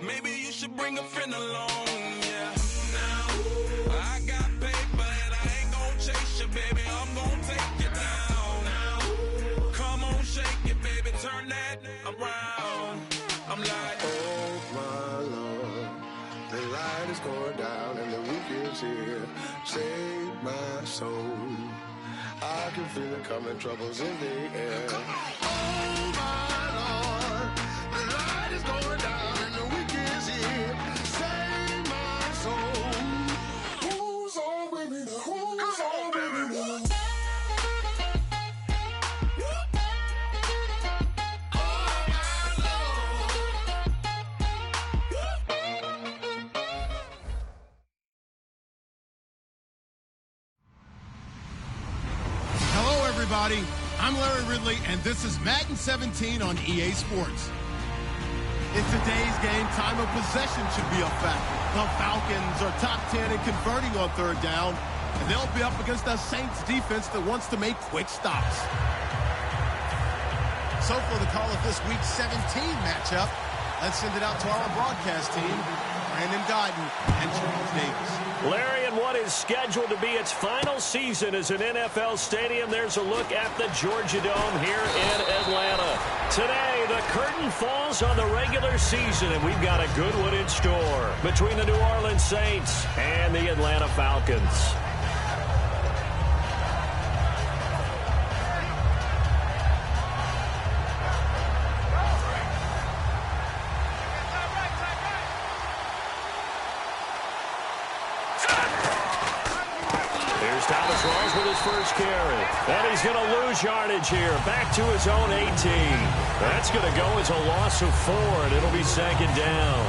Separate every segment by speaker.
Speaker 1: Maybe you should bring a friend along, yeah. Now, I got paper and I ain't gon' chase you, baby. I'm gon' take you down. Now, come on, shake it, baby. Turn that around. I'm like,
Speaker 2: oh my Lord, the light is going down and the week is here. Save my soul. I can feel it coming, troubles in the air. Oh my Lord, the light is going down and the week is here. Save my soul. Who's on with me now? Who's on with me now?
Speaker 3: Everybody, I'm Larry Ridley, and this is Madden 17 on EA Sports. In today's game, time of possession should be a fact. The Falcons are top 10 in converting on third down, and they'll be up against a Saints defense that wants to make quick stops. So for the call of this Week 17 matchup, let's send it out to our broadcast team, Brandon Guyton and Charles Davis.
Speaker 4: Larry, in what is scheduled to be its final season as an NFL stadium, there's a look at the Georgia Dome here in Atlanta. Today, the curtain falls on the regular season, and we've got a good one in store between the New Orleans Saints and the Atlanta Falcons. First carry. And he's going to lose yardage here. Back to his own 18. That's going to go as a loss of 4, and it'll be second down.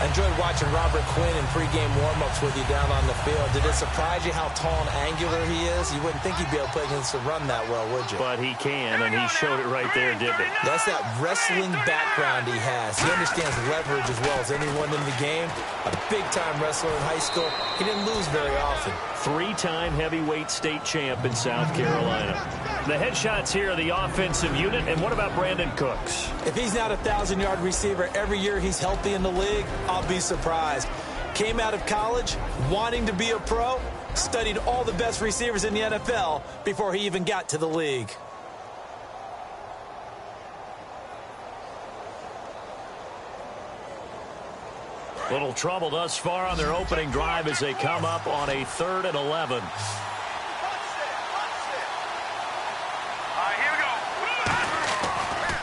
Speaker 5: I enjoyed watching Robert Quinn in pregame warm-ups with you down on the field. Did it surprise you how tall and angular he is? You wouldn't think he'd be able to play against the run that well, would you?
Speaker 4: But he can, and he showed it right there, didn't he?
Speaker 5: That's that wrestling background he has. He understands leverage as well as anyone in the game. A big-time wrestler in high school. He didn't lose very often.
Speaker 4: 3-time heavyweight state champ in South Carolina. The headshots here are the offensive unit, and what about Brandon Cooks?
Speaker 5: If he's not a 1,000-yard receiver every year he's healthy in the league, I'll be surprised. Came out of college wanting to be a pro, studied all the best receivers in the NFL before he even got to the league.
Speaker 4: Little trouble thus far on their opening drive as they come up on a 3rd and 11.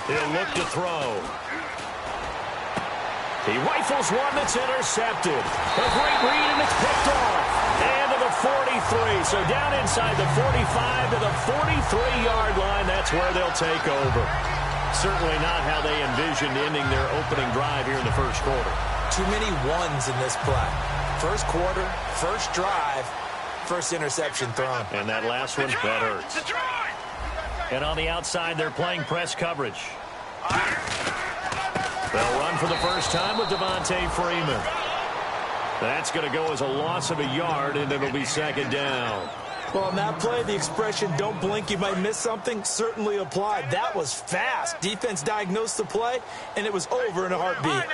Speaker 4: He'll look to throw. He rifles one that's intercepted. A great read, and it's picked off. And to the 43. So down inside the 45 to the 43-yard line. That's where they'll take over. Certainly not how they envisioned ending their opening drive here in the first quarter.
Speaker 5: Too many ones in this play. First quarter, first drive, first interception thrown.
Speaker 4: And that last one, that hurts. And on the outside, they're playing press coverage. They'll run for the first time with Devontae Freeman. That's going to go as a loss of a yard, and it'll be second down.
Speaker 5: Well, on that play, the expression, don't blink, you might miss something, certainly applied. That was fast. Defense diagnosed the play, and it was over in a heartbeat.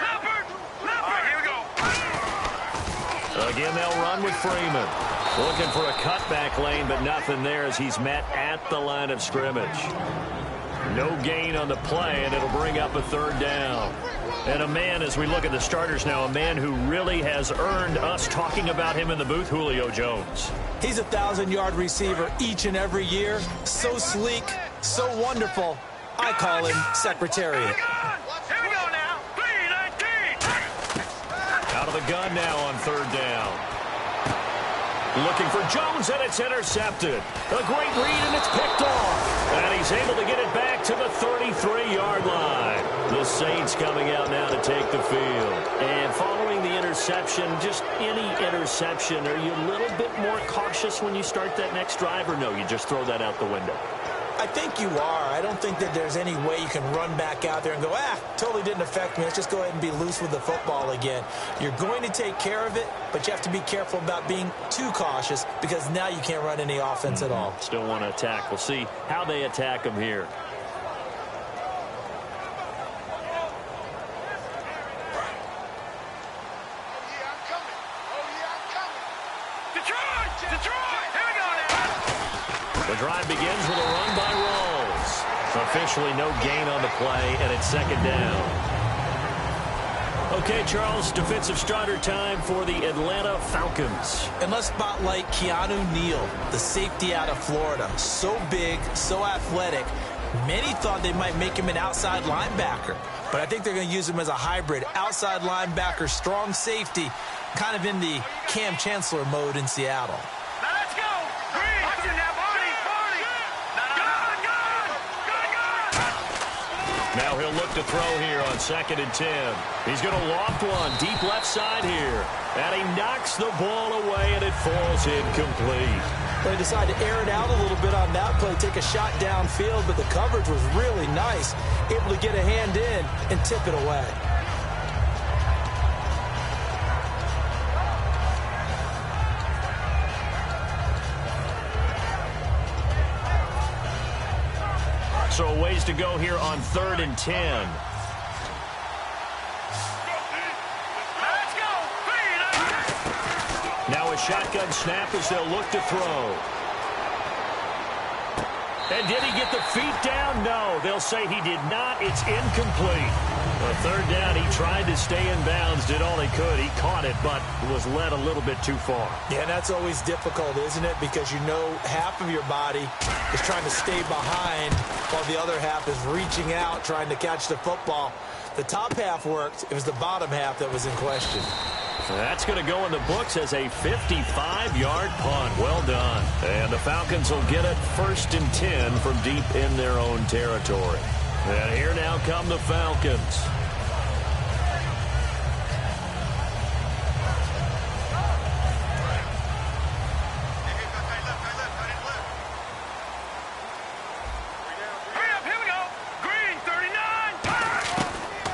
Speaker 4: Again, they'll run with Freeman. Looking for a cutback lane, but nothing there as he's met at the line of scrimmage. No gain on the play, and it'll bring up a third down. And a man, as we look at the starters now, a man who really has earned us talking about him in the booth, Julio Jones.
Speaker 5: He's a 1,000-yard receiver each and every year. So sleek, so wonderful. I call him Secretariat.
Speaker 6: Here we go now. 3-19.
Speaker 4: Out of the gun now on third down. Looking for Jones, and it's intercepted. A great read, and it's picked off. And he's able to get it back to the 33-yard line. The Saints coming out now to take the field. And following the interception, just any interception, are you a little bit more cautious when you start that next drive, or no, you just throw that out the window?
Speaker 5: I think you are. I don't think that there's any way you can run back out there and go, totally didn't affect me. Let's just go ahead and be loose with the football again. You're going to take care of it, but you have to be careful about being too cautious because now you can't run any offense at all.
Speaker 4: Still want to attack. We'll see how they attack them here. drive begins with a run by Rawls. Officially no gain on the play, and it's second down. Okay, Charles, defensive starter time for the Atlanta Falcons.
Speaker 5: And let's spotlight Keanu Neal, the safety out of Florida. So big, so athletic. Many thought they might make him an outside linebacker, but I think they're going to use him as a hybrid. Outside linebacker, strong safety, kind of in the Cam Chancellor mode in Seattle.
Speaker 6: Now let's go. Green. Watching that body.
Speaker 4: Now he'll look to throw here on 2nd and 10. He's going to loft one deep left side here. And he knocks the ball away, and it falls incomplete.
Speaker 5: They decided to air it out a little bit on that play, take a shot downfield, but the coverage was really nice. Able to get a hand in and tip it away.
Speaker 4: So a ways to go here on 3rd and 10.
Speaker 6: Let's go.
Speaker 4: Now a shotgun snap as they'll look to throw. And did he get the feet down? No, they'll say he did not. It's incomplete. A 3rd down, he tried to stay in bounds, did all he could. He caught it, but was led a little bit too far.
Speaker 5: Yeah, that's always difficult, isn't it? Because you know half of your body is trying to stay behind while the other half is reaching out, trying to catch the football. The top half worked. It was the bottom half that was in question.
Speaker 4: That's going to go in the books as a 55-yard punt. Well done. And the Falcons will get it 1st and 10 from deep in their own territory. And here now come the Falcons.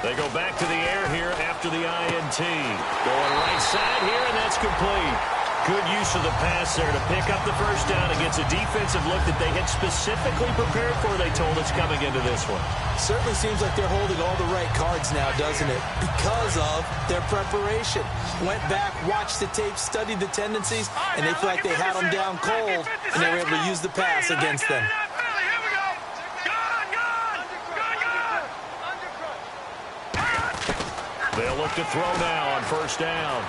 Speaker 4: They go back to the air here after the INT. Going right side here, and that's complete. Good use of the pass there to pick up the 1st down against a defensive look that they had specifically prepared for, they told us, coming into this one.
Speaker 5: Certainly seems like they're holding all the right cards now, doesn't it? Because of their preparation. Went back, watched the tape, studied the tendencies, and they feel like they had them down cold, and they were able to use the pass against them.
Speaker 4: They'll look to throw now on 1st down.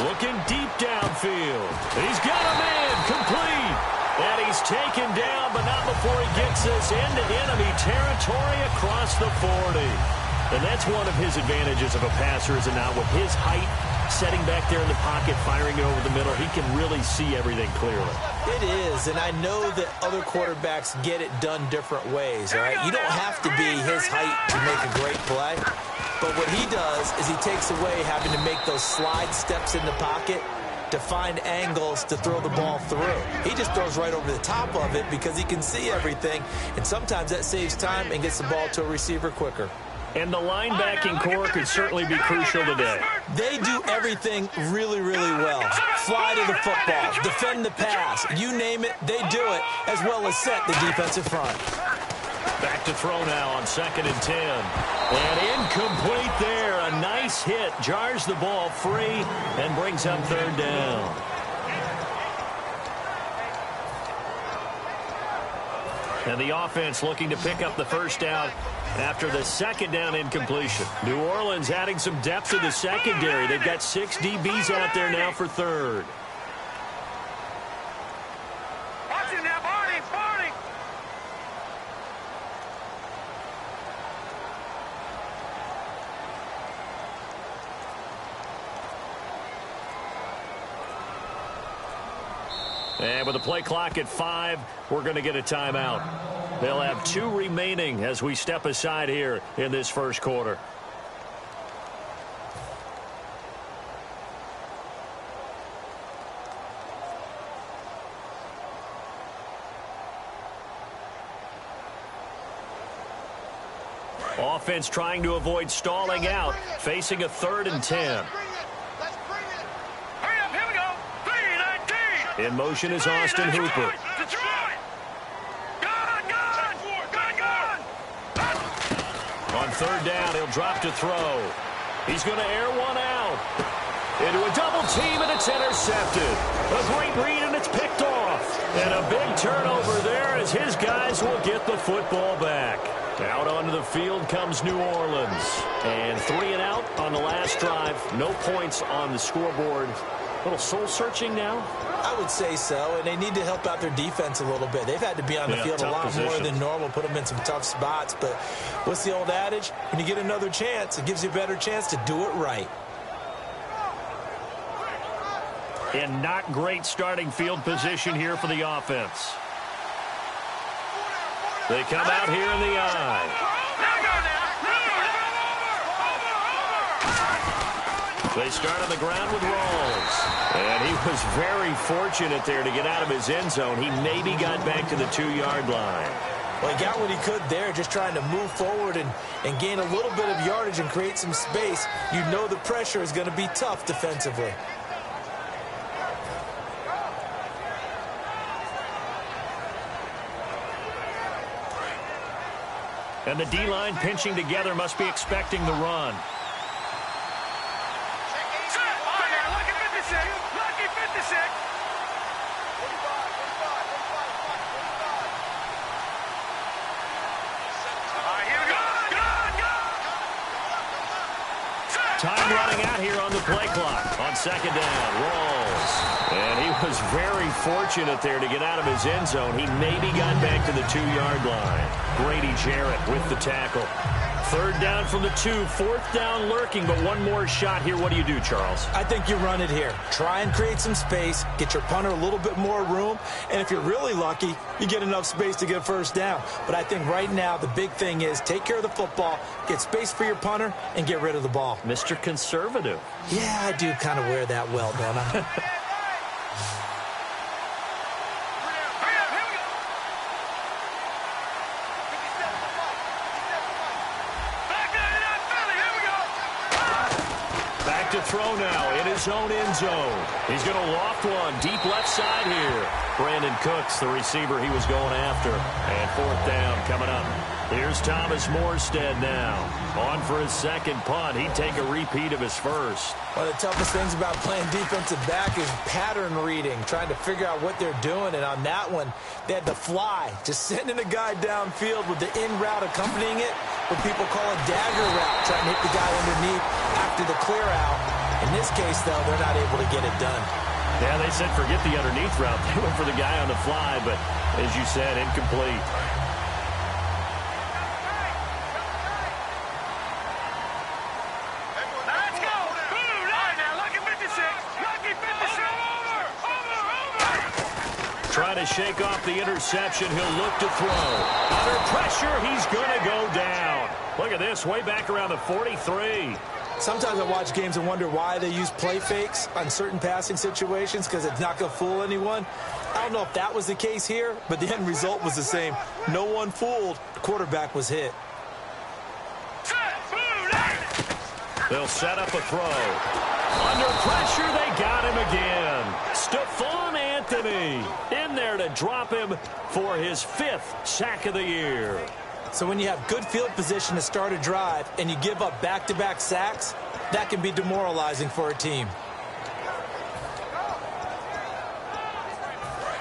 Speaker 4: Looking deep downfield. He's got a man complete. And he's taken down, but not before he gets this into enemy territory across the 40. And that's one of his advantages of a passer, is it not? With his height, setting back there in the pocket, firing it over the middle, he can really see everything clearly.
Speaker 5: It is, and I know that other quarterbacks get it done different ways, all right? You don't have to be his height to make a great play. But what he does is he takes away having to make those slide steps in the pocket to find angles to throw the ball through. He just throws right over the top of it because he can see everything, and sometimes that saves time and gets the ball to a receiver quicker.
Speaker 4: And the linebacking core could certainly be crucial today.
Speaker 5: They do everything really, really well. Fly to the football, defend the pass, you name it, they do it, as well as set the defensive front.
Speaker 4: Back to throw now on 2nd and 10. And incomplete there. A nice hit. Jars the ball free and brings up 3rd down. And the offense looking to pick up the 1st down after the 2nd down incompletion. New Orleans adding some depth to the secondary. They've got 6 DBs out there now for 3rd. And with the play clock at 5, we're going to get a timeout. They'll have 2 remaining as we step aside here in this 1st quarter. Offense trying to avoid stalling out, facing a 3rd and 10. In motion is Austin Hooper. On 3rd down, he'll drop to throw. He's going to air one out. into a double team, and it's intercepted. A great read, and it's picked off. And a big turnover there as his guys will get the football back. Out onto the field comes New Orleans. And 3 and out on the last drive. No points on the scoreboard. A little soul-searching now?
Speaker 5: I would say so, and they need to help out their defense a little bit. They've had to be on the field a lot more than normal, put them in some tough spots. But what's the old adage? When you get another chance, it gives you a better chance to do it right.
Speaker 4: And not great starting field position here for the offense. They come out here in the eye. They start on the ground with Rawls. And he was very fortunate there to get out of his end zone. He maybe got back to the 2-yard line.
Speaker 5: Well, he got what he could there, just trying to move forward and gain a little bit of yardage and create some space. You know the pressure is going to be tough defensively.
Speaker 4: And the D-line pinching together must be expecting the run. Time running out here on the play clock. On second down, Rawls. And he was very fortunate there to get out of his end zone. He maybe got back to the 2-yard line. Grady Jarrett with the tackle. Third down from the 2. Fourth down lurking, but one more shot here. What do you do, Charles?
Speaker 5: I think you run it here. Try and create some space. Get your punter a little bit more room. And if you're really lucky, you get enough space to get a first down. But I think right now the big thing is take care of the football, get space for your punter, and get rid of the ball.
Speaker 4: Mr. Conservative.
Speaker 5: Yeah, I do kind of wear that well, don't I?
Speaker 4: To throw now in his own end zone. He's going to loft one deep left side here. Brandon Cooks, the receiver he was going after. And fourth down coming up. Here's Thomas Morstead now. On for his second punt. He'd take a repeat of his first.
Speaker 5: One of the toughest things about playing defensive back is pattern reading, trying to figure out what they're doing. And on that one, they had to fly, just sending a guy downfield with the in route accompanying it, what people call a dagger route, trying to hit the guy underneath after the clear out. In this case, though, they're not able to get it done.
Speaker 4: Yeah, they said forget the underneath route. They went for the guy on the fly, but as you said, incomplete. Trying to shake off the interception. He'll look to throw. Under pressure, he's going to go down. Look at this, way back around the 43.
Speaker 5: Sometimes I watch games and wonder why they use play fakes on certain passing situations because it's not going to fool anyone. I don't know if that was the case here, but the end result was the same. No one fooled. The quarterback was hit.
Speaker 4: They'll set up a throw. Under pressure, they got him again. Stephon Anthony in there to drop him for his 5th sack of the year.
Speaker 5: So when you have good field position to start a drive and you give up back-to-back sacks, that can be demoralizing for a team.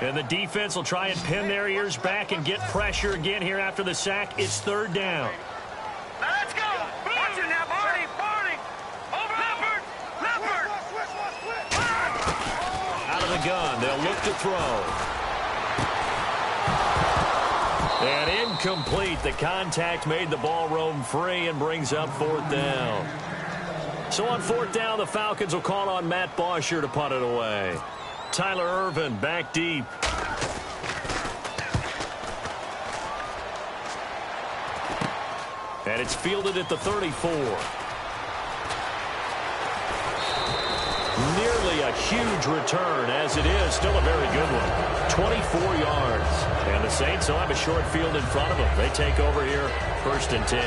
Speaker 4: And the defense will try and pin their ears back and get pressure again here after the sack. It's third down.
Speaker 6: Let's go! Watch it now, Barney! Barney! Over Leopard! Leopard!
Speaker 4: Out of the gun, they'll look to throw. And incomplete. The contact made the ball roam free and brings up fourth down. So on fourth down, the Falcons will call on Matt Bosher to punt it away. Tyler Irvin back deep. And it's fielded at the 34. Nearly a huge return, as it is. Still a very good one. 24 yards. And the Saints will have a short field in front of them. They take over here, 1st and 10.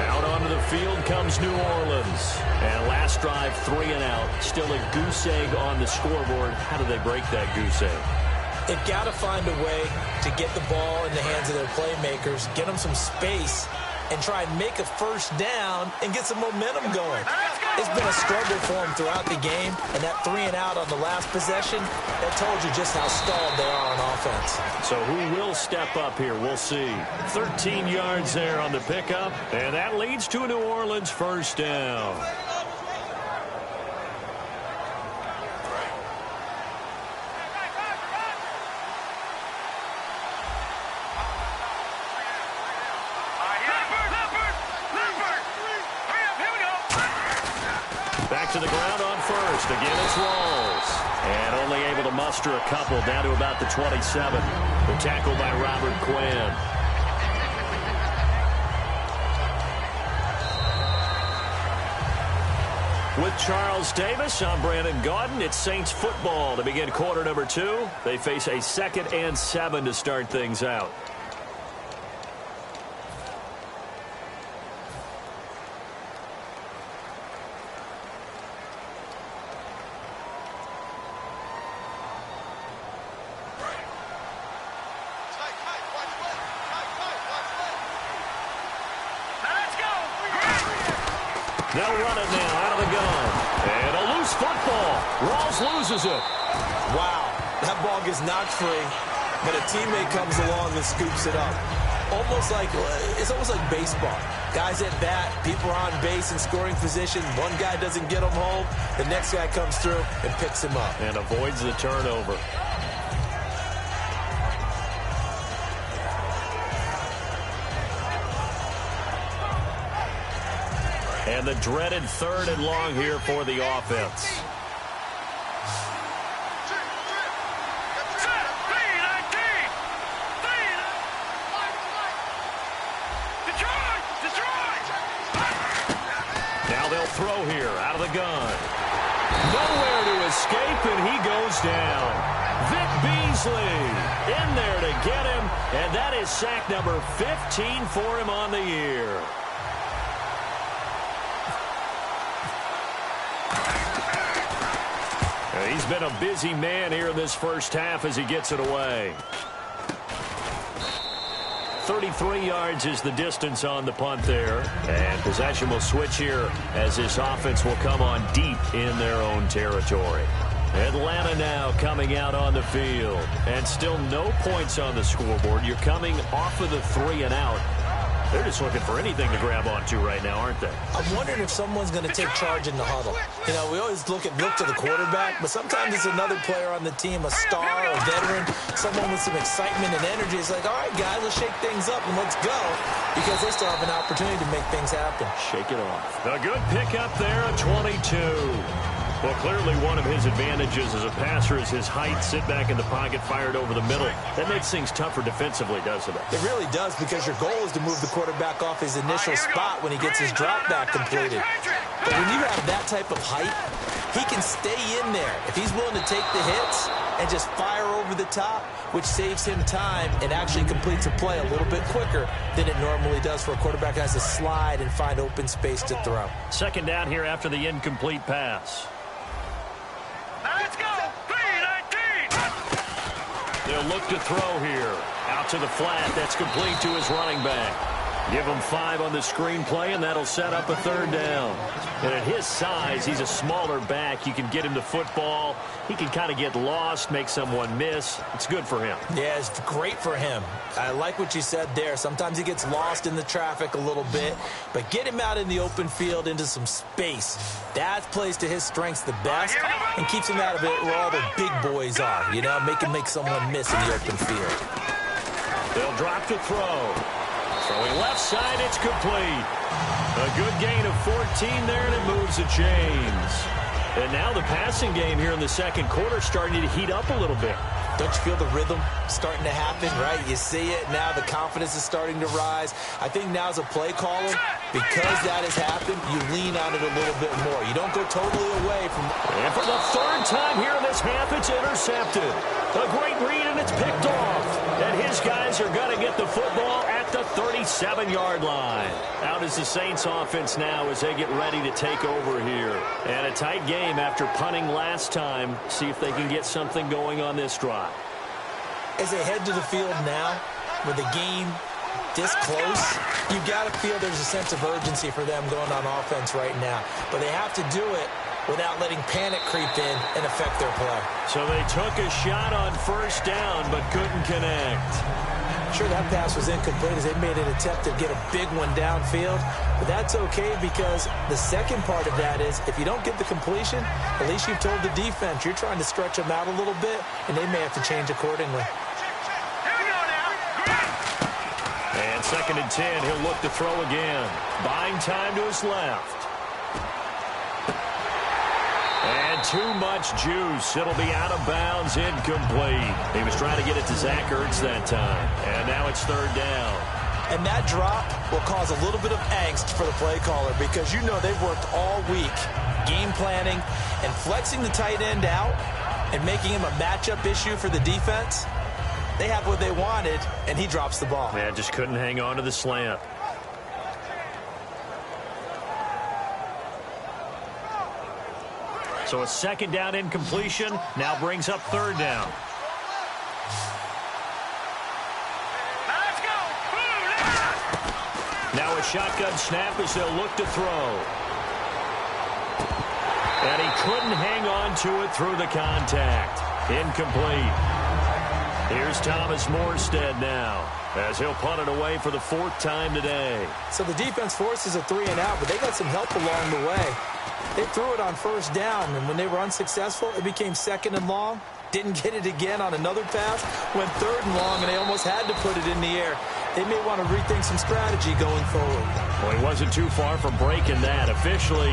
Speaker 4: Out onto the field comes New Orleans. And last drive, 3 and out. Still a goose egg on the scoreboard. How do they break that goose egg?
Speaker 5: They've got to find a way to get the ball in the hands of their playmakers, get them some space, and try and make a first down and get some momentum going.
Speaker 6: Let's go!
Speaker 5: It's been a struggle for them throughout the game, and that 3-and-out on the last possession, that told you just how stalled they are on offense.
Speaker 4: So who will step up here? We'll see. 13 yards there on the pickup, and that leads to a New Orleans first down. Back to the ground on first. Again, it's Rawls. And only able to muster a couple down to about the 27. The tackle by Robert Quinn. With Charles Davis, I'm Brandon Gaudin. It's Saints football to begin quarter number 2. They face a 2nd and 7 to start things out. They'll run it now out of the gun. And a loose football. Rawls loses it.
Speaker 5: Wow, that ball gets knocked free, but a teammate comes along and scoops it up. It's almost like baseball. Guys at bat, people are on base in scoring position. One guy doesn't get him home. The next guy comes through and picks him up.
Speaker 4: And avoids the turnover. And the dreaded 3rd and long here for the offense. Now they'll throw here out of the gun. Nowhere to escape, and he goes down. Vic Beasley in there to get him, and that is sack number 15 for him on the year. He's been a busy man here in this first half as he gets it away. 33 yards is the distance on the punt there. And possession will switch here as this offense will come on deep in their own territory. Atlanta now coming out on the field. And still no points on the scoreboard. You're coming off of the 3-and-out. They're just looking for anything to grab onto right now, aren't they?
Speaker 5: I'm wondering if someone's going to take charge in the huddle. You know, we always look to the quarterback, but sometimes it's another player on the team, a star, a veteran, someone with some excitement and energy. It's like, all right, guys, let's shake things up and let's go, because they still have an opportunity to make things happen.
Speaker 4: Shake it off. A good pickup there, a 22. Well, clearly one of his advantages as a passer is his height. Sit back in the pocket, fired over the middle. That makes things tougher defensively, doesn't it?
Speaker 5: It really does, because your goal is to move the quarterback off his initial spot when he gets his drop back completed. But when you have that type of height, he can stay in there if he's willing to take the hits and just fire over the top, which saves him time and actually completes a play a little bit quicker than it normally does for a quarterback that has to slide and find open space to throw.
Speaker 4: 2nd down here after the incomplete pass.
Speaker 6: Let's go! 3-19!
Speaker 4: They'll look to throw here. Out to the flat. That's complete to his running back. Give him 5 on the screen play, and that'll set up a 3rd down. And at his size, he's a smaller back. You can get him the football. He can kind of get lost, make someone miss. It's good for him.
Speaker 5: Yeah, it's great for him. I like what you said there. Sometimes he gets lost in the traffic a little bit, but get him out in the open field into some space. That plays to his strengths the best and keeps him out of it where all the big boys are. You know, make someone miss in the open field.
Speaker 4: They'll drop to throw. Throwing left side, it's complete. A good gain of 14 there, and it moves the chains. And now the passing game here in the 2nd quarter starting to heat up a little bit.
Speaker 5: Don't you feel the rhythm starting to happen, right? You see it now. The confidence is starting to rise. I think now as a play caller, because that has happened, you lean on it a little bit more. You don't go totally away from...
Speaker 4: And for the 3rd time here in this half, it's intercepted. A great read, and it's picked off. And his guys are going to get the football at the 37-yard line. Out is the Saints offense now as they get ready to take over here. And a tight game after punting last time. See if they can get something going on this drive.
Speaker 5: As they head to the field now, with the game this close, you got to feel there's a sense of urgency for them going on offense right now. But they have to do it without letting panic creep in and affect their play.
Speaker 4: So they took a shot on first down but couldn't connect.
Speaker 5: Sure, that pass was incomplete as they made an attempt to get a big one downfield. But that's okay because the second part of that is if you don't get the completion, at least you've told the defense you're trying to stretch them out a little bit, and they may have to change accordingly.
Speaker 4: And 2nd and 10, he'll look to throw again. Buying time to his left. And too much juice. It'll be out of bounds, incomplete. He was trying to get it to Zach Ertz that time. And now it's 3rd down.
Speaker 5: And that drop will cause a little bit of angst for the play caller because you know they've worked all week game planning and flexing the tight end out and making him a matchup issue for the defense. They have what they wanted, and he drops the ball.
Speaker 4: Yeah, just couldn't hang on to the slant. So a 2nd down incompletion now brings up 3rd down.
Speaker 6: Let's go.
Speaker 4: Now a shotgun snap as they'll look to throw. And he couldn't hang on to it through the contact. Incomplete. Here's Thomas Morstead now as he'll punt it away for the 4th time today.
Speaker 5: So the defense forces a 3-and-out, but they got some help along the way. They threw it on 1st down, and when they were unsuccessful, it became 2nd and long. Didn't get it again on another pass. Went 3rd and long, and they almost had to put it in the air. They may want to rethink some strategy going forward.
Speaker 4: Well, he wasn't too far from breaking that. Officially,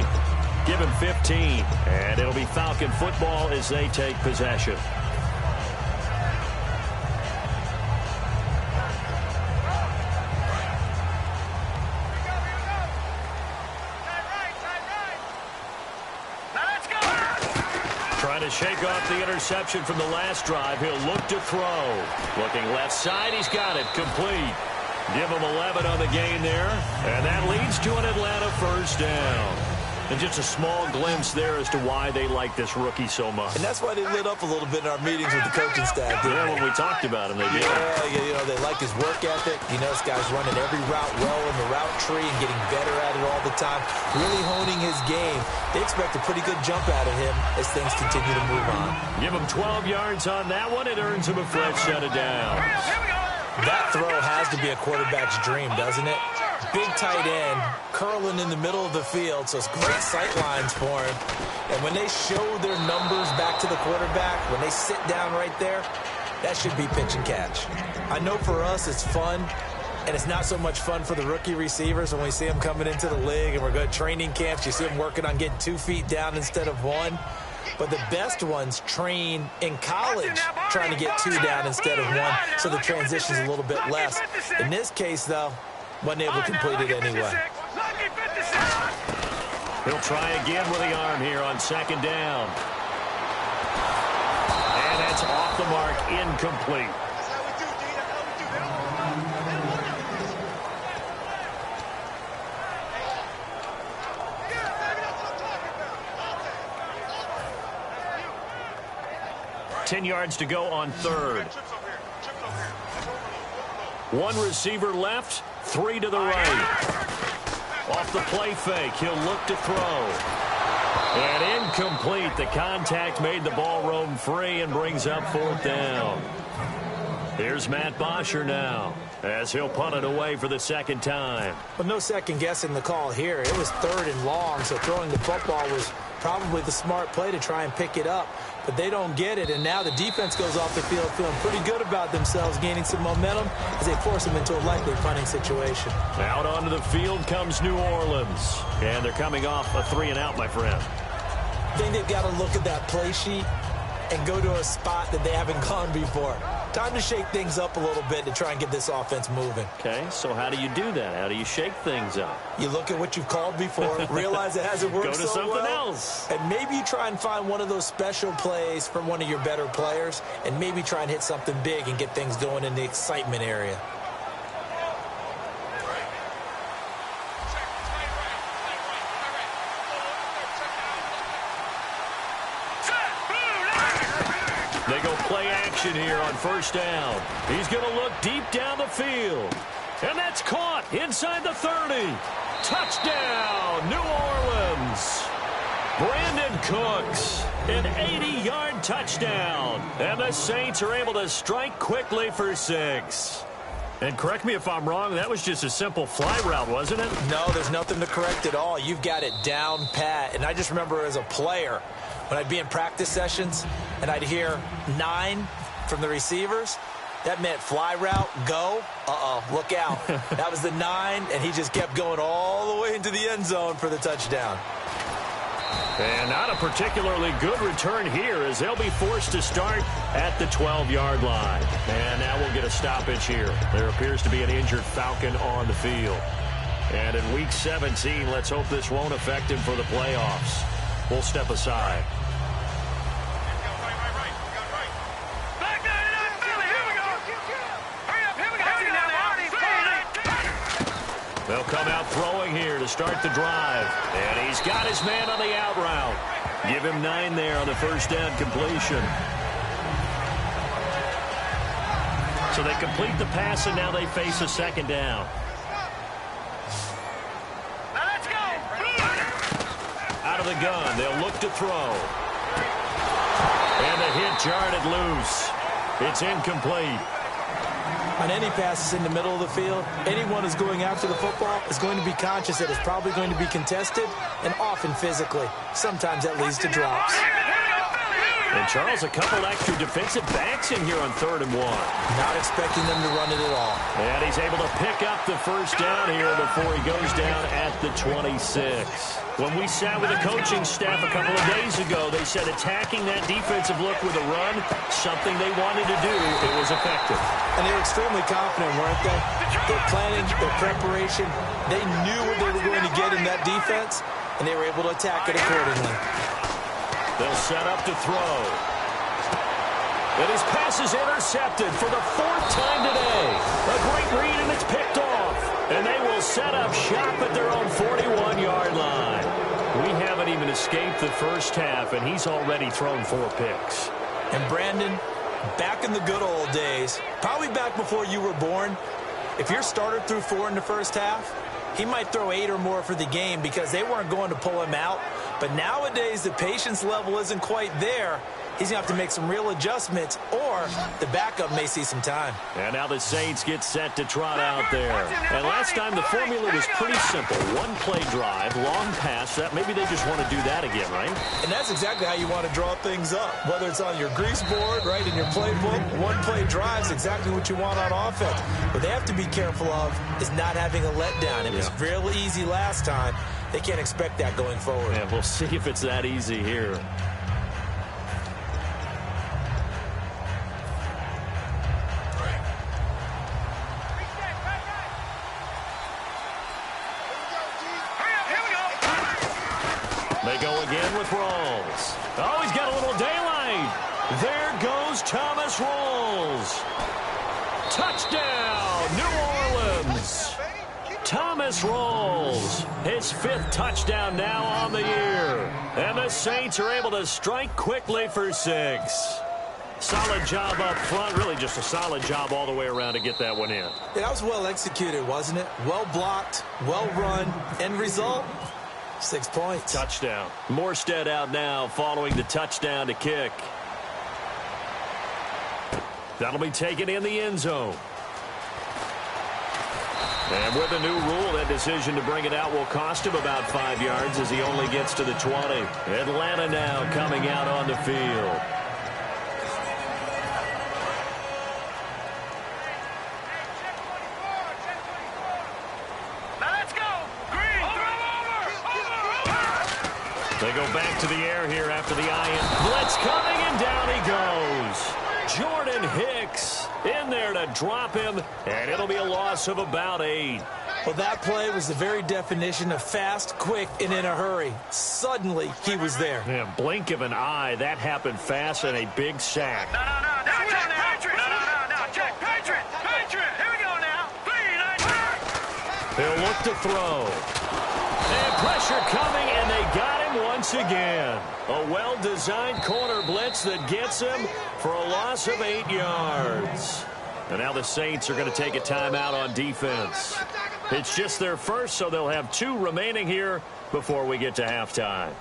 Speaker 4: give him 15, and it'll be Falcon football as they take possession. Trying to shake off the interception from the last drive. He'll look to throw. Looking left side. He's got it. Complete. Give him 11 on the gain there. And that leads to an Atlanta 1st down. And just a small glimpse there as to why they like this rookie so much.
Speaker 5: And that's why they lit up a little bit in our meetings with the coaching staff.
Speaker 4: Yeah, when we talked about him, they did.
Speaker 5: Yeah, you know, they like his work ethic. You know, this guy's running every route well in the route tree and getting better at it all the time. Really honing his game. They expect a pretty good jump out of him as things continue to move on.
Speaker 4: Give him 12 yards on that one. It earns him a fresh set of downs.
Speaker 5: That throw has to be a quarterback's dream, doesn't it? Big tight end, curling in the middle of the field, so it's great sight lines for him. And when they show their numbers back to the quarterback, when they sit down right there, that should be pitch and catch. I know for us it's fun, and it's not so much fun for the rookie receivers when we see them coming into the league and we're going to training camps. You see them working on getting 2 feet down instead of 1. But the best ones train in college trying to get 2 down instead of 1, so the transition's a little bit less. In this case, though, wasn't able to complete it anyway.
Speaker 4: He'll try again with the arm here on 2nd down. And that's off the mark, incomplete. Ten yards to go on 3rd. 1 receiver left, 3 to the right. Off the play fake, he'll look to throw. And incomplete. The contact made the ball roam free and brings up 4th down. Here's Matt Bosher now as he'll punt it away for the 2nd time.
Speaker 5: Well, no second guessing the call here. It was 3rd and long, so throwing the football was probably the smart play to try and pick it up. But they don't get it, and now the defense goes off the field feeling pretty good about themselves, gaining some momentum as they force them into a likely punting situation.
Speaker 4: Out onto the field comes New Orleans, and they're coming off a 3-and-out, my friend.
Speaker 5: I think they've got to look at that play sheet and go to a spot that they haven't gone before. Time to shake things up a little bit to try and get this offense moving.
Speaker 4: Okay, so how do you do that? How do you shake things up?
Speaker 5: You look at what you've called before, realize it hasn't worked
Speaker 4: Go to
Speaker 5: so
Speaker 4: something
Speaker 5: well,
Speaker 4: else.
Speaker 5: and maybe you try and find one of those special plays from one of your better players, and maybe try and hit something big and get things going in the excitement area.
Speaker 4: They go play action here on 1st down. He's going to look deep down the field. And that's caught inside the 30. Touchdown, New Orleans. Brandon Cooks, an 80-yard touchdown. And the Saints are able to strike quickly for 6. And correct me if I'm wrong, that was just a simple fly route, wasn't it?
Speaker 5: No, there's nothing to correct at all. You've got it down pat. And I just remember as a player, when I'd be in practice sessions and I'd hear 9 from the receivers, that meant fly route, go, look out. That was the 9, and he just kept going all the way into the end zone for the touchdown.
Speaker 4: And not a particularly good return here as they'll be forced to start at the 12-yard line. And now we'll get a stoppage here. There appears to be an injured Falcon on the field. And in Week 17, let's hope this won't affect him for the playoffs. We'll step aside. They'll come out throwing here to start the drive. And he's got his man on the out route. Give him 9 there on the first down completion. So they complete the pass, and now they face a second down.
Speaker 6: Now let's go.
Speaker 4: Out of the gun, they'll look to throw. And the hit jarred it loose. It's incomplete.
Speaker 5: On any passes in the middle of the field, anyone who's going after the football is going to be conscious that it's probably going to be contested and often physically. Sometimes that leads to drops.
Speaker 4: And Charles, a couple extra defensive backs in here on 3rd and 1.
Speaker 5: Not expecting them to run it at all.
Speaker 4: And he's able to pick up the first down here before he goes down at the 26. When we sat with the coaching staff a couple of days ago, they said attacking that defensive look with a run, something they wanted to do, it was effective.
Speaker 5: And they were extremely confident, weren't they? Their planning, their preparation, they knew what they were going to get in that defense, and they were able to attack it accordingly.
Speaker 4: They'll set up to throw. And his pass is intercepted for the 4th time today. A great read, and it's picked off. And they will set up shop at their own 41-yard line. We haven't even escaped the first half, and he's already thrown 4 picks.
Speaker 5: And Brandon, back in the good old days, probably back before you were born, if your starter threw 4 in the first half, he might throw 8 or more for the game because they weren't going to pull him out. But nowadays, the patience level isn't quite there. He's going to have to make some real adjustments, or the backup may see some time.
Speaker 4: And now the Saints get set to trot out there. And last time, the formula was pretty simple. 1-play drive, long pass. Maybe they just want to do that again, right?
Speaker 5: And that's exactly how you want to draw things up. Whether it's on your grease board, right, in your playbook, 1-play drive is exactly what you want on offense. What they have to be careful of is not having a letdown. It was real easy last time. They can't expect that going forward.
Speaker 4: Yeah, we'll see if it's that easy here. They go again with Rawls. Oh, he's got a little daylight. There goes Thomas Rawls. Touchdown, New Orleans. Thomas Rawls, his 5th touchdown now on the year. And the Saints are able to strike quickly for 6. Solid job up front, really just a solid job all the way around to get that one in.
Speaker 5: Yeah, that was well executed, wasn't it? Well blocked, well run, end result, 6 points.
Speaker 4: Touchdown. Morstead out now following the touchdown to kick. That'll be taken in the end zone. And with the new rule, that decision to bring it out will cost him about 5 yards as he only gets to the 20. Atlanta now coming out on the field.
Speaker 6: Now let's go. Green. Over.
Speaker 4: They go back to the air here after the iron. Blitz coming, and down he goes. Jordan Hicks in there to drop him, and it'll be a loss of about 8.
Speaker 5: Well, that play was the very definition of fast, quick, and in a hurry. Suddenly, he was there.
Speaker 4: Yeah, blink of an eye, that happened fast, and a big sack.
Speaker 6: No. Check. Patriot. Here we go now. 3, 9.
Speaker 4: They'll look to throw. And pressure coming, and they got him once again. A well-designed corner blitz that gets him for a loss of 8 yards. And now the Saints are going to take a timeout on defense. It's just their first, so they'll have 2 remaining here before we get to halftime.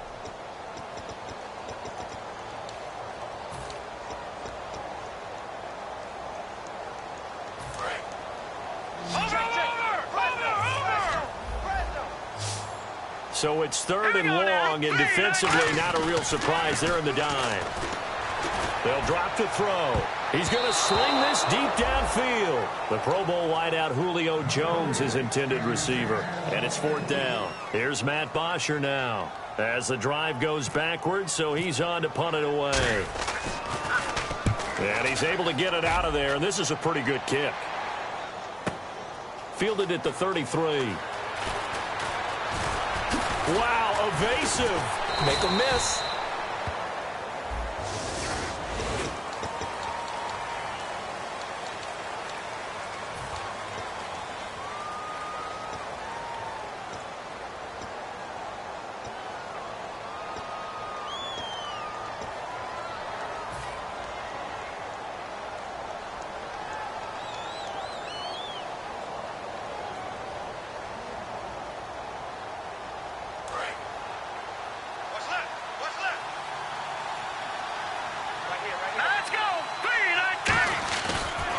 Speaker 4: So it's 3rd and long, and defensively not a real surprise. They're in the dime. They'll drop to throw. He's going to sling this deep downfield. The Pro Bowl wideout Julio Jones is intended receiver, and it's 4th down. Here's Matt Bosher now as the drive goes backwards, so he's on to punt it away. And he's able to get it out of there, and this is a pretty good kick. Fielded at the 33. Wow, evasive.
Speaker 5: Make a miss.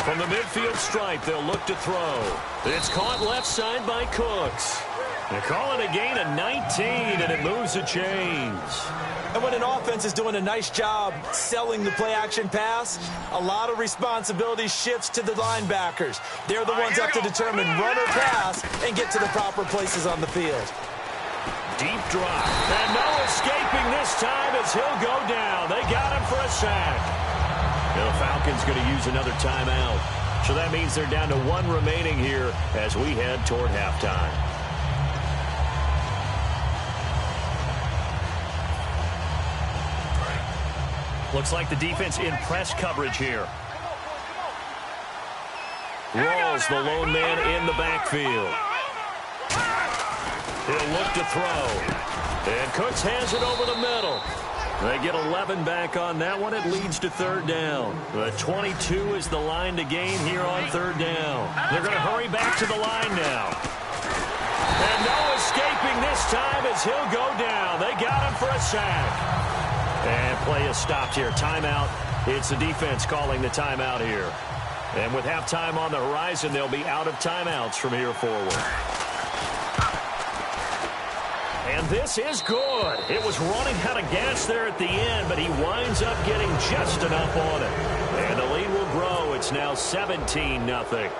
Speaker 4: From the midfield stripe, they'll look to throw. It's caught left side by Cooks. They call it a gain of 19, and it moves the chains.
Speaker 5: And when an offense is doing a nice job selling the play-action pass, a lot of responsibility shifts to the linebackers. They're the ones that have to determine run or pass and get to the proper places on the field.
Speaker 4: Deep drop. And no escaping this time as he'll go down. They got him for a sack. The Falcons going to use another timeout. So that means they're down to 1 remaining here as we head toward halftime. Looks like the defense in press coverage here. Rawls, the lone man in the backfield. He'll look to throw. And Cooks has it over the middle. They get 11 back on that one. It leads to 3rd down. The 22 is the line to gain here on 3rd down. They're going to hurry back to the line now. And no escaping this time as he'll go down. They got him for a sack. And play is stopped here. Timeout. It's the defense calling the timeout here. And with halftime on the horizon, they'll be out of timeouts from here forward. And this is good. It was running out of gas there at the end, but he winds up getting just enough on it. And the lead will grow. It's now 17-0.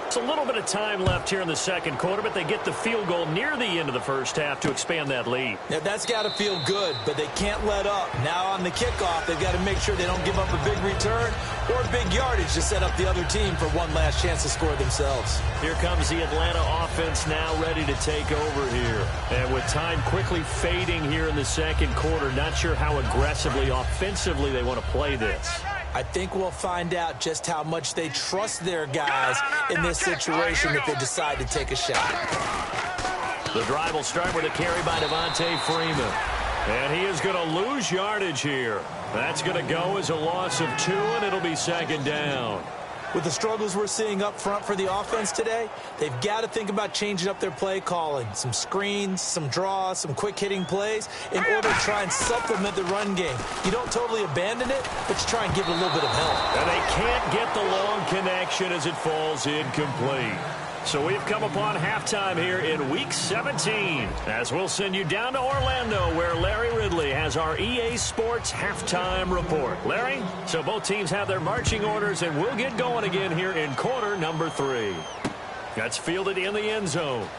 Speaker 4: It's a little bit of time left here in the second quarter, but they get the field goal near the end of the first half to expand that lead.
Speaker 5: Yeah, that's got to feel good, but they can't let up. Now on the kickoff, they've got to make sure they don't give up a big return or big yardage to set up the other team for one last chance to score themselves.
Speaker 4: Here comes the Atlanta offense now ready to take over here. And with time quickly fading here in the second quarter, not sure how aggressively, offensively they want to play this.
Speaker 5: I think we'll find out just how much they trust their guys in this situation if they decide to take a shot.
Speaker 4: The drive will start with a carry by Devontae Freeman. And he is going to lose yardage here. That's going to go as a loss of 2, and it'll be 2nd down.
Speaker 5: With the struggles we're seeing up front for the offense today, they've got to think about changing up their play calling. Some screens, some draws, some quick-hitting plays in order to try and supplement the run game. You don't totally abandon it, but you try and give it a little bit of help.
Speaker 4: And they can't get the long connection as it falls incomplete. So we've come upon halftime here in Week 17, as we'll send you down to Orlando, where Larry Ridley has our EA Sports Halftime Report. Larry, so both teams have their marching orders, and we'll get going again here in quarter number 3. That's fielded in the end zone.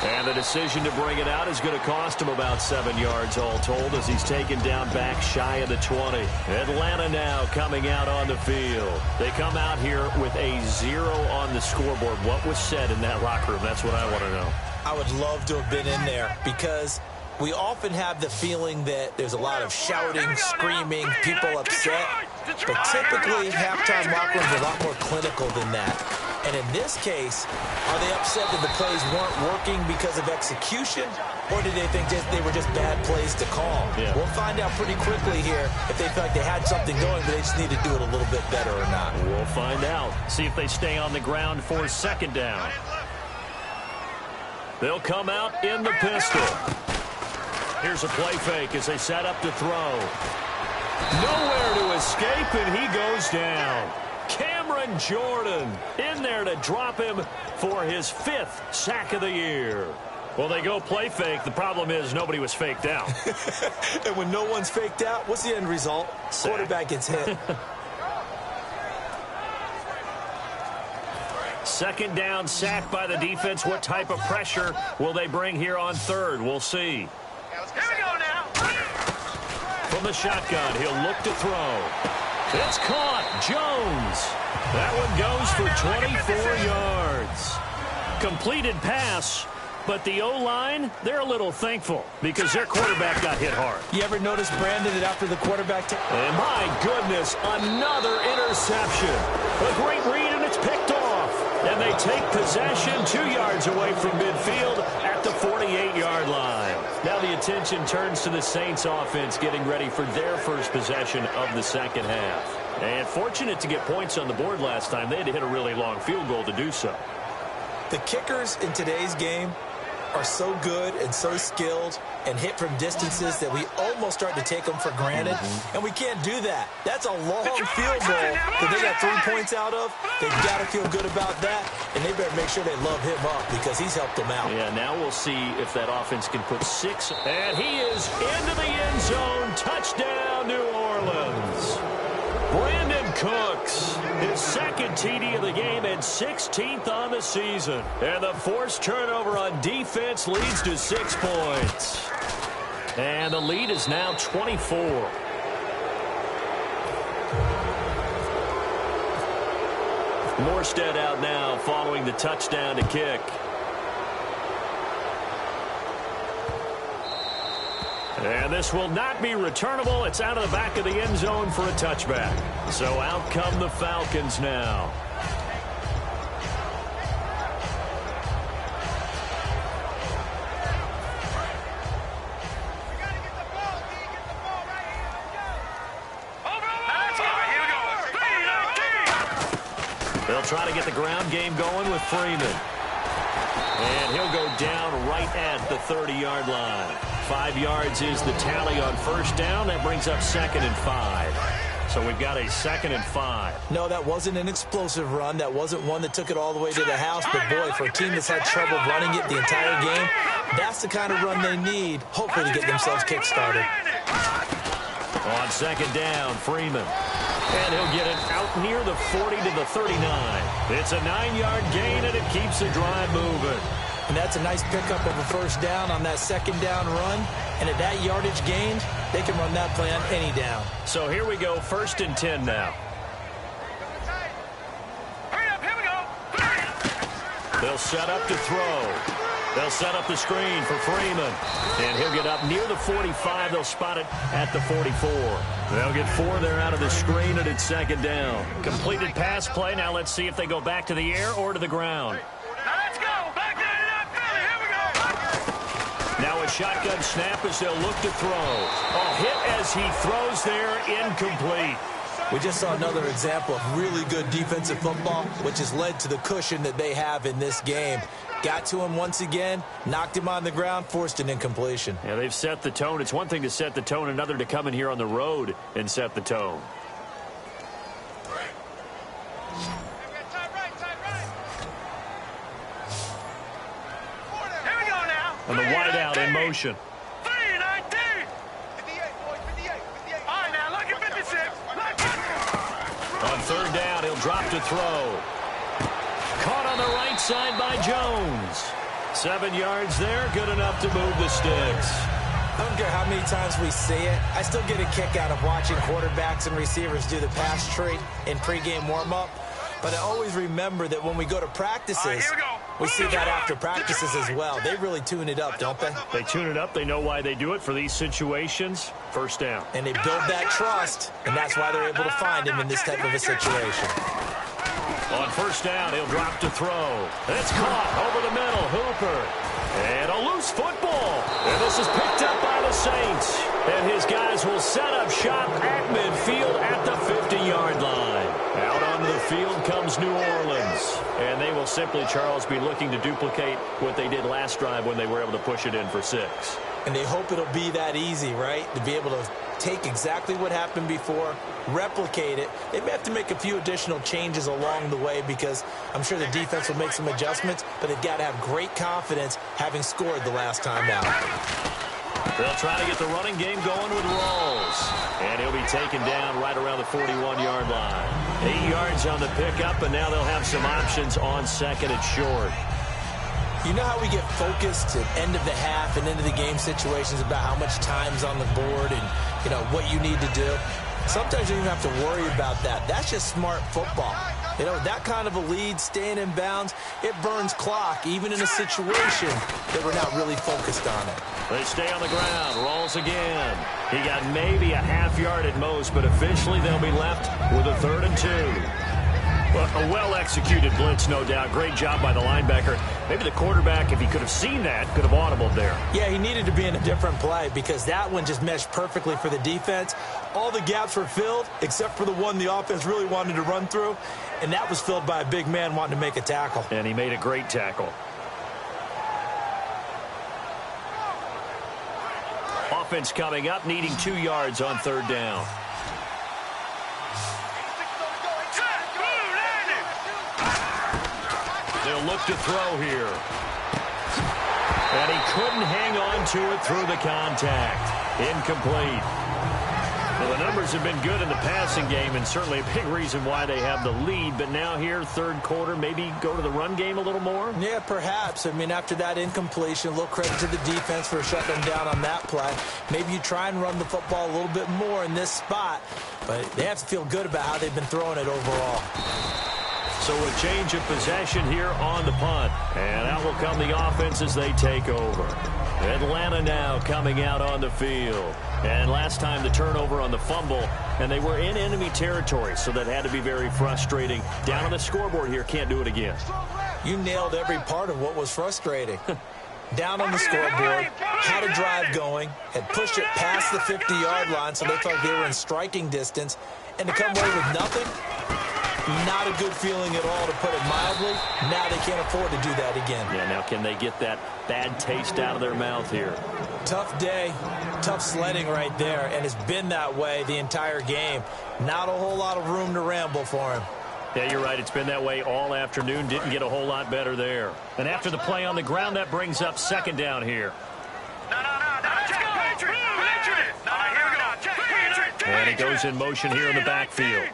Speaker 4: And the decision to bring it out is going to cost him about 7 yards all told as he's taken down back shy of the 20. Atlanta now coming out on the field. They come out here with a 0 on the scoreboard. What was said in that locker room? That's what I want to know.
Speaker 5: I would love to have been in there because we often have the feeling that there's a lot of shouting, screaming, people upset. But typically, halftime locker rooms are a lot more clinical than that. And in this case, are they upset that the plays weren't working because of execution, or did they think they were just bad plays to call?
Speaker 4: Yeah.
Speaker 5: We'll find out pretty quickly here if they feel like they had something going, but they just need to do it a little bit better or not.
Speaker 4: We'll find out. See if they stay on the ground for second down. They'll come out in the pistol. Here's a play fake as they set up to throw. Nowhere to escape, and he goes down. Cameron Jordan in there to drop him for his 5th sack of the year. Well, they go play fake. The problem is nobody was faked out.
Speaker 5: And when no one's faked out, what's the end result?
Speaker 4: Sack.
Speaker 5: Quarterback gets hit.
Speaker 4: Second down, sack by the defense. What type of pressure will they bring here on third? We'll see.
Speaker 6: Here we go now.
Speaker 4: From the shotgun, he'll look to throw. It's caught. Jones. That one goes for 24 yards. Completed pass, but the O-line, they're a little thankful because their quarterback got hit hard.
Speaker 5: You ever notice, Brandon, that after the quarterback...
Speaker 4: And my goodness, another interception. A great read, and it's picked off. And they take possession 2 yards away from midfield at the 48-yard line. Now the attention turns to the Saints offense getting ready for their first possession of the second half. And fortunate to get points on the board last time. They had to hit a really long field goal to do so.
Speaker 5: The kickers in today's game are so good and so skilled and hit from distances that we almost start to take them for granted, and we can't do that. That's a long field goal that they got 3 points out of. They've got to feel good about that, and they better make sure they love him up because he's helped them out.
Speaker 4: Yeah, now we'll see if that offense can put 6. And he is into the end zone. Touchdown, New Orleans. Brandon Cooks, his second TD of the game and 16th on the season. And the forced turnover on defense leads to 6 points. And the lead is now 24. Morstead out now following the touchdown to kick. And this will not be returnable. It's out of the back of the end zone for a touchback. So out come the Falcons now. They'll try to get the ground game going with Freeman. And he'll go down right at the 30-yard line. 5 yards is the tally on first down. That brings up 2nd and 5. So we've got a 2nd and 5.
Speaker 5: No, that wasn't an explosive run. That wasn't one that took it all the way to the house. But, boy, for a team that's had trouble running it the entire game, that's the kind of run they need, hopefully, to get themselves kick-started.
Speaker 4: On 2nd down, Freeman. And he'll get it out near the 40 to the 39. It's a 9-yard gain, and it keeps the drive moving.
Speaker 5: And that's a nice pickup of a first down on that 2nd down run. And at that yardage gained, they can run that play on any down.
Speaker 4: So here we go, 1st and 10 now.
Speaker 6: Hurry up, here we go.
Speaker 4: They'll set up to throw. They'll set up the screen for Freeman. And he'll get up near the 45. They'll spot it at the 44. They'll get 4 there out of the screen, and it's 2nd down. Completed pass play. Now let's see if they go back to the air or to the ground.
Speaker 6: Now let's go. Back there in that Philly. Here we go.
Speaker 4: Now a shotgun snap as they'll look to throw. A hit as he throws there, incomplete.
Speaker 5: We just saw another example of really good defensive football, which has led to the cushion that they have in this game. Got to him once again, knocked him on the ground, forced an incompletion.
Speaker 4: Yeah, they've set the tone. It's one thing to set the tone, another to come in here on the road and set the tone.
Speaker 6: Here we go now.
Speaker 4: And the wideout in motion.
Speaker 6: 3-19. 58, boys, 58. All right, now look at 56.
Speaker 4: On 3rd down, he'll drop to throw. Caught on the right side by Jones. 7 yards there, good enough to move the sticks.
Speaker 5: I don't care how many times we see it. I still get a kick out of watching quarterbacks and receivers do the pass tree in pregame warm-up. But I always remember that when we go to practices, we see that after practices as well. They really tune it up, don't they?
Speaker 4: They tune it up. They know why they do it for these situations. 1st down.
Speaker 5: And they build that trust, and that's why they're able to find him in this type of a situation.
Speaker 4: On first down, he'll drop to throw. It's caught over the middle. Hooper. And a loose football. And this is picked up by the Saints. And his guys will set up shop at midfield at the 50-yard line. Out onto the field comes New Orleans. And they will simply, Charles, be looking to duplicate what they did last drive when they were able to push it in for 6.
Speaker 5: And they hope it'll be that easy, right? To be able to take exactly what happened before, replicate it. They may have to make a few additional changes along the way because I'm sure the defense will make some adjustments, but they've got to have great confidence having scored the last time out.
Speaker 4: They'll try to get the running game going with Rawls. And he'll be taken down right around the 41-yard line. 8 yards on the pickup, and now they'll have some options on second and short.
Speaker 5: You know how we get focused at end of the half and into the game situations about how much time's on the board and, you know, what you need to do? Sometimes you don't even have to worry about that. That's just smart football. You know, that kind of a lead, staying in bounds, it burns clock, even in a situation that we're not really focused on it.
Speaker 4: They stay on the ground. Rolls again. He got maybe a half yard at most, but officially they'll be left with a 3rd and 2. Well, a well-executed blitz, no doubt. Great job by the linebacker. Maybe the quarterback, if he could have seen that, could have audibled there.
Speaker 5: Yeah, he needed to be in a different play because that one just meshed perfectly for the defense. All the gaps were filled except for the one the offense really wanted to run through, and that was filled by a big man wanting to make a tackle.
Speaker 4: And he made a great tackle. Offense coming up, needing 2 yards on 3rd down. They'll look to throw here. And he couldn't hang on to it through the contact. Incomplete. Well, the numbers have been good in the passing game, and certainly a big reason why they have the lead. But now here, 3rd quarter, maybe go to the run game a little more?
Speaker 5: Yeah, perhaps. I mean, after that incompletion, a little credit to the defense for shutting them down on that play. Maybe you try and run the football a little bit more in this spot, but they have to feel good about how they've been throwing it overall.
Speaker 4: So a change of possession here on the punt. And out will come the offense as they take over. Atlanta now coming out on the field. And last time the turnover on the fumble, and they were in enemy territory, so that had to be very frustrating. Down on the scoreboard here, can't do it again.
Speaker 5: You nailed every part of what was frustrating. Down on the scoreboard, had a drive going, had pushed it past the 50-yard line, so they thought they were in striking distance, and to come away with nothing? Not a good feeling at all, to put it mildly. Now they can't afford to do that again.
Speaker 4: Yeah, now can they get that bad taste out of their mouth here?
Speaker 5: Tough day, tough sledding right there, and it's been that way the entire game. Not a whole lot of room to ramble for him.
Speaker 4: Yeah, you're right. It's been that way all afternoon. Didn't get a whole lot better there. And after the play on the ground, that brings up 2nd down here. And it goes in motion here in the backfield.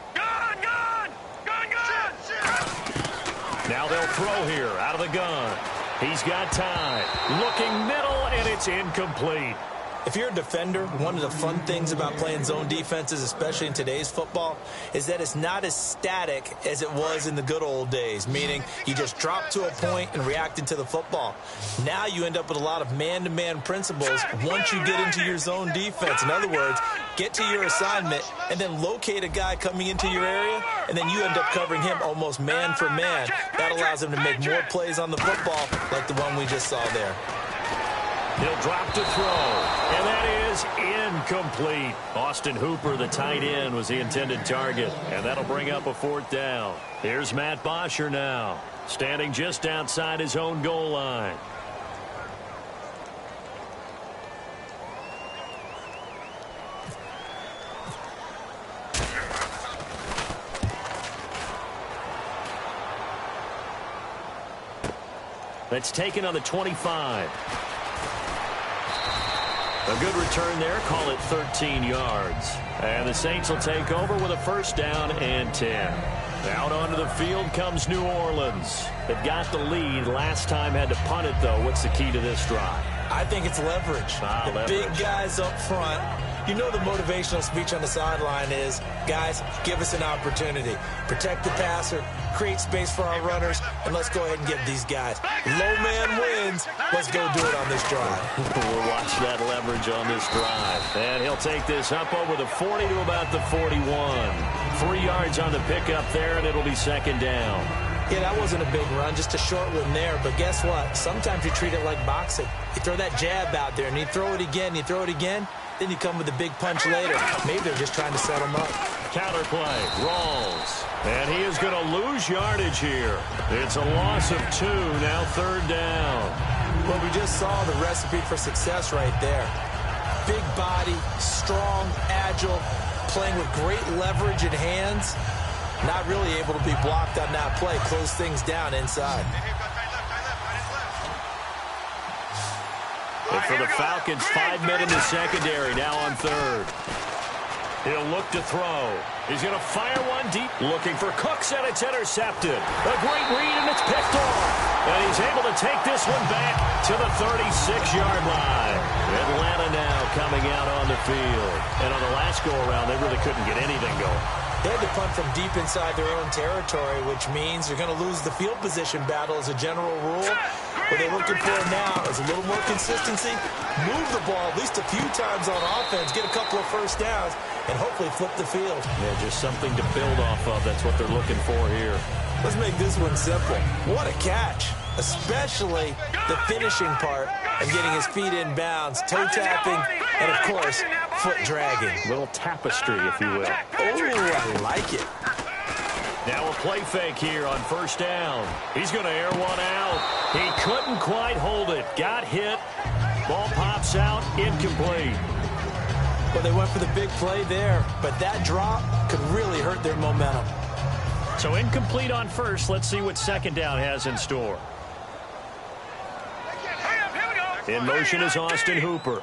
Speaker 4: Now they'll throw here out of the gun. He's got time. Looking middle, and it's incomplete.
Speaker 5: If you're a defender, one of the fun things about playing zone defenses, especially in today's football, is that it's not as static as it was in the good old days, meaning you just drop to a point and reacted to the football. Now you end up with a lot of man-to-man principles once you get into your zone defense. In other words, get to your assignment and then locate a guy coming into your area, and then you end up covering him almost man for man. That allows him to make more plays on the football like the one we just saw there.
Speaker 4: He'll drop to throw, and that is incomplete. Austin Hooper, the tight end, was the intended target, and that'll bring up a 4th down. Here's Matt Bosher now, standing just outside his own goal line. That's taken on the 25. A good return there. Call it 13 yards. And the Saints will take over with a 1st down and 10. Out onto the field comes New Orleans. They've got the lead. Last time had to punt it, though. What's the key to this drive?
Speaker 5: I think it's leverage.
Speaker 4: Leverage.
Speaker 5: Big guys up front You know the motivational speech on the sideline is, guys, give us an opportunity. Protect the passer, create space for our runners, and let's go ahead and give these guys. Low man wins. Let's go do it on this drive.
Speaker 4: We'll watch that leverage on this drive. And he'll take this up over the 40 to about the 41. 3 yards on the pickup there, and it'll be second down.
Speaker 5: Yeah, that wasn't a big run, just a short one there. But guess what? Sometimes you treat it like boxing. You throw that jab out there, and you throw it again, then you come with a big punch later. Maybe they're just trying to set him up.
Speaker 4: Counterplay, rolls. And he is going to lose yardage here. It's a loss of 2, now third down.
Speaker 5: Well, we just saw the recipe for success right there. Big body, strong, agile, playing with great leverage and hands. Not really able to be blocked on that play. Close things down inside.
Speaker 4: And for the Falcons, 5 men in the secondary, now on third. He'll look to throw. He's going to fire one deep. Looking for Cooks, and it's intercepted. A great read, and it's picked off. And he's able to take this one back to the 36-yard line. Atlanta now coming out on the field. And on the last go-around, they really couldn't get anything going.
Speaker 5: They had to punt from deep inside their own territory, which means you're going to lose the field position battle as a general rule. What they're looking for now is a little more consistency, move the ball at least a few times on offense, get a couple of first downs, and hopefully flip the field.
Speaker 4: Yeah, just something to build off of. That's what they're looking for here.
Speaker 5: Let's make this one simple. What a catch, especially the finishing part of getting his feet in bounds, toe tapping, and, of course, foot dragging.
Speaker 4: Little tapestry, if you will.
Speaker 5: Oh, I like it.
Speaker 4: Now a play fake here on first down. He's going to air one out. He couldn't quite hold it. Got hit. Ball pops out. Incomplete.
Speaker 5: Well, they went for the big play there, but that drop could really hurt their momentum.
Speaker 4: So incomplete on first. Let's see what second down has in store. In motion is Austin Hooper.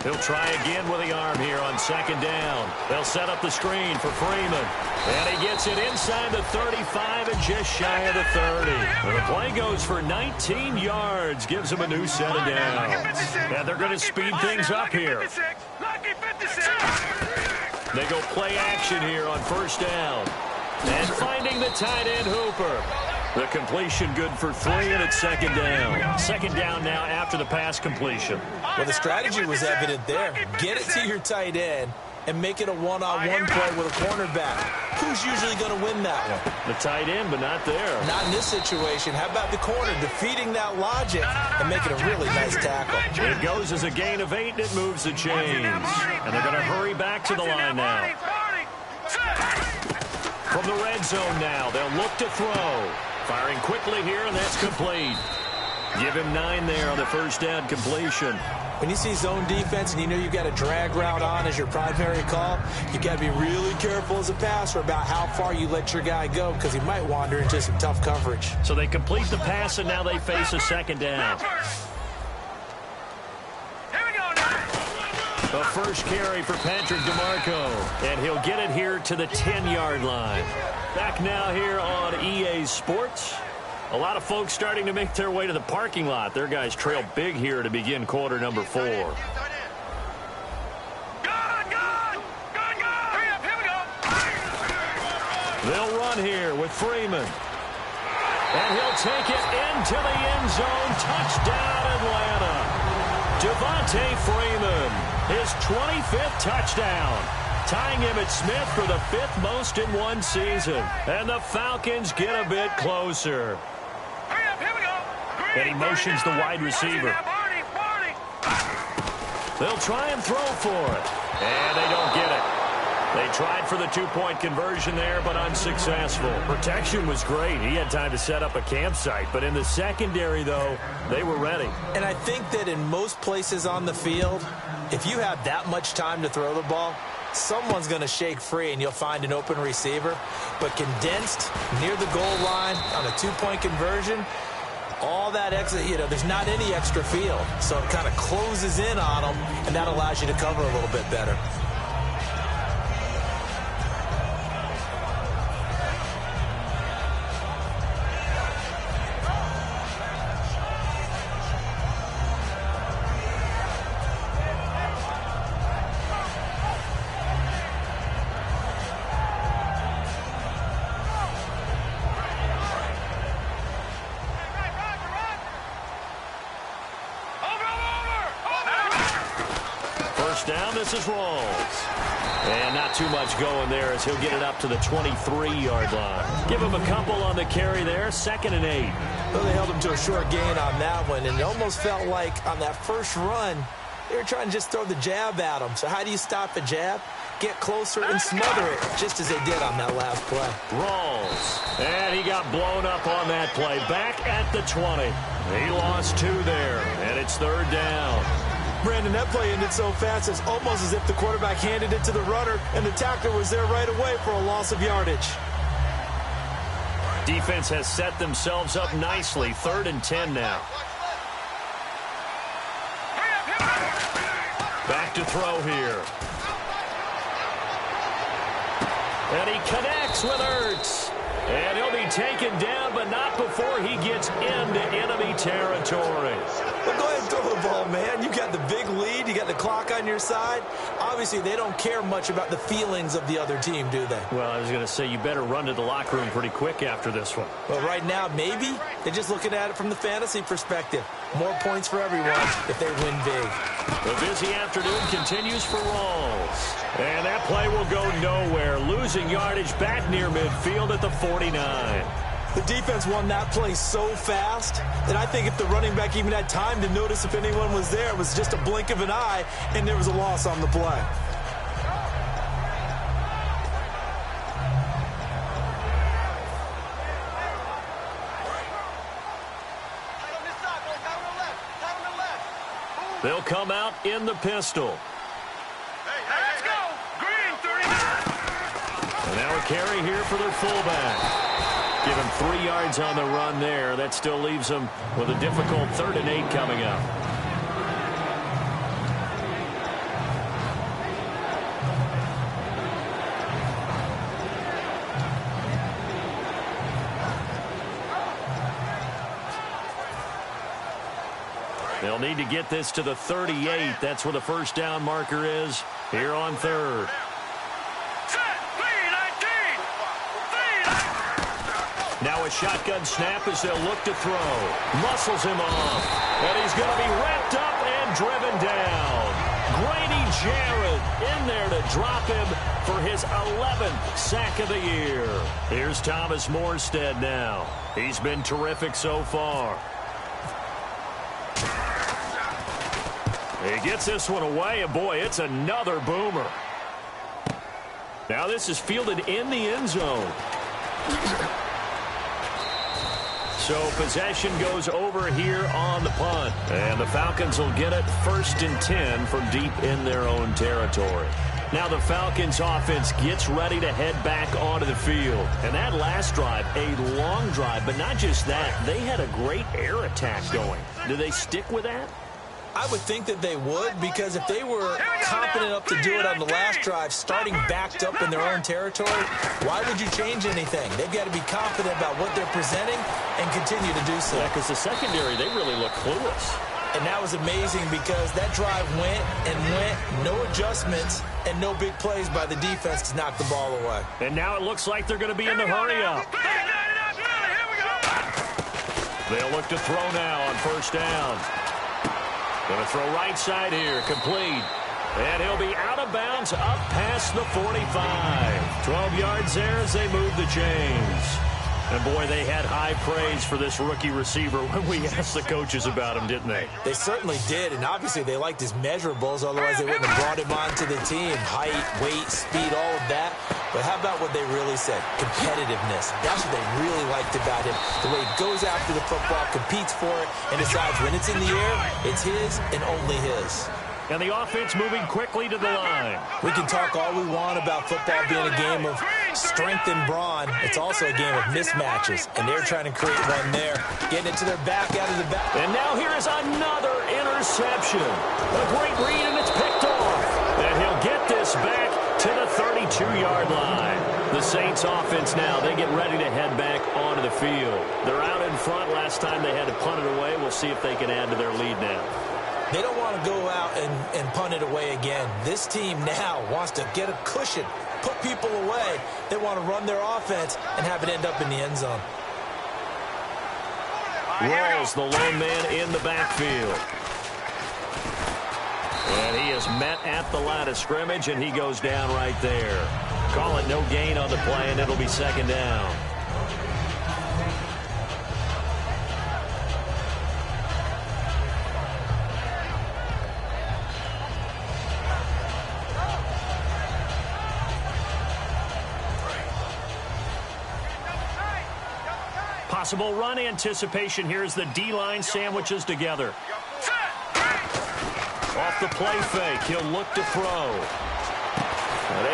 Speaker 4: He'll try again with the arm here on second down. They'll set up the screen for Freeman. And he gets it inside the 35 and just shy of the 30. And the play goes for 19 yards. Gives him a new set of downs. And they're going to speed things up here. They go play action here on first down. And finding the tight end Hooper. The completion good for 3, and it's second down. Second down now after the pass completion.
Speaker 5: Well, the strategy was evident there. Get it to your tight end and make it a one-on-one play with a cornerback. Who's usually going to win that one?
Speaker 4: The tight end, but not there.
Speaker 5: Not in this situation. How about the corner defeating that logic and making a really nice tackle?
Speaker 4: It goes as a gain of 8, and it moves the chains. And they're going to hurry back to the line now. From the red zone now, they'll look to throw. Firing quickly here, and that's complete. Give him 9 there on the first down completion.
Speaker 5: When you see zone defense and you know you've got a drag route on as your primary call, you've got to be really careful as a passer about how far you let your guy go because he might wander into some tough coverage.
Speaker 4: So they complete the pass, and now they face a second down. The first carry for Patrick DeMarco, and he'll get it here to the 10-yard line. Back now here on EA Sports. A lot of folks starting to make their way to the parking lot. Their guys trail big here to begin quarter number 4. They'll run here with Freeman. And he'll take it into the end zone. Touchdown, Atlanta. Devontae Freeman, his 25th touchdown. Tying Emmitt Smith for the 5th most in one season. And the Falcons get a bit closer. And he motions the wide receiver. They'll try and throw for it. And they don't get it. They tried for the 2-point conversion there, but unsuccessful. Protection was great. He had time to set up a campsite. But in the secondary, though, they were ready.
Speaker 5: And I think that in most places on the field, if you have that much time to throw the ball, someone's going to shake free and you'll find an open receiver. But condensed near the goal line on a 2-point conversion, all that extra, there's not any extra field. So it kind of closes in on them, and that allows you to cover a little bit better.
Speaker 4: first down. This is Rawls. And not too much going there as he'll get it up to the 23-yard line. Give him a couple on the carry there. 2nd and 8.
Speaker 5: Well, they held him to a short gain on that one, and it almost felt like on that first run, they were trying to just throw the jab at him. So how do you stop a jab? Get closer and smother it, just as they did on that last play.
Speaker 4: Rawls. And he got blown up on that play. Back at the 20. He lost 2 there, and it's 3rd down.
Speaker 5: Brandon, that play ended so fast, it's almost as if the quarterback handed it to the runner, and the tackler was there right away for a loss of yardage.
Speaker 4: Defense has set themselves up nicely. 3rd and 10 now. Back to throw here. And he connects with Ertz. And he'll be taken down, but not before he gets into enemy territory.
Speaker 5: Well, go ahead and throw the ball, man. You got the big lead. You got the clock on your side. Obviously, they don't care much about the feelings of the other team, do they?
Speaker 4: Well, I was going to say, you better run to the locker room pretty quick after this one.
Speaker 5: Well, right now, maybe. They're just looking at it from the fantasy perspective. More points for everyone if they win big.
Speaker 4: The busy afternoon continues for Rawls. And that play will go nowhere. Losing yardage back near midfield at the 49.
Speaker 5: The defense won that play so fast that I think if the running back even had time to notice if anyone was there, it was just a blink of an eye, and there was a loss on the play.
Speaker 4: They'll come out in the pistol.
Speaker 6: Let's go. Green, 39.
Speaker 4: And now a carry here for their fullback. Give him 3 yards on the run there. That still leaves them with a difficult 3rd and 8 coming up. They'll need to get this to the 38. That's where the first down marker is here on 3rd. Now a shotgun snap as they'll look to throw. Muscles him off. And he's going to be wrapped up and driven down. Grady Jarrett in there to drop him for his 11th sack of the year. Here's Thomas Morstead now. He's been terrific so far. He gets this one away, and boy, it's another boomer. Now this is fielded in the end zone. So possession goes over here on the punt. And the Falcons will get it 1st and 10 from deep in their own territory. Now the Falcons offense gets ready to head back onto the field. And that last drive, a long drive, but not just that. They had a great air attack going. Do they stick with that?
Speaker 5: I would think that they would, because if they were confident enough to do it on the last drive, starting backed up in their own territory, why would you change anything? They've got to be confident about what they're presenting and continue to do so.
Speaker 4: Yeah, because the secondary, they really look clueless.
Speaker 5: And that was amazing because that drive went and went, no adjustments, and no big plays by the defense to knock the ball away.
Speaker 4: And now it looks like they're going to be in the hurry-up. They'll look to throw now on 1st down. Going to throw right side here, complete. And he'll be out of bounds up past the 45. 12 yards there as they move the chains. And, boy, they had high praise for this rookie receiver when we asked the coaches about him, didn't they?
Speaker 5: They certainly did, and obviously they liked his measurables, otherwise they wouldn't have brought him onto the team. Height, weight, speed, all of that. But how about what they really said? Competitiveness. That's what they really liked about him. The way he goes after the football, competes for it, and decides when it's in the air, it's his and only his.
Speaker 4: And the offense moving quickly to the line.
Speaker 5: We can talk all we want about football being a game of strength and brawn. It's also a game of mismatches, and they're trying to create one there. Getting it to their back, out of the back.
Speaker 4: And now here is another interception. A great read, and it's picked off. And he'll get this back to the 32-yard line. The Saints offense now, they get ready to head back onto the field. They're out in front. Last time they had to punt it away. We'll see if they can add to their lead now.
Speaker 5: They don't want to go out and punt it away again. This team now wants to get a cushion, put people away. They want to run their offense and have it end up in the end zone.
Speaker 4: Rawls, the lone man in the backfield. And he just met at the line of scrimmage, and he goes down right there. Call it no gain on the play, and it'll be second down. Possible run anticipation here as the D-line sandwiches together. Off the play fake, he'll look to throw.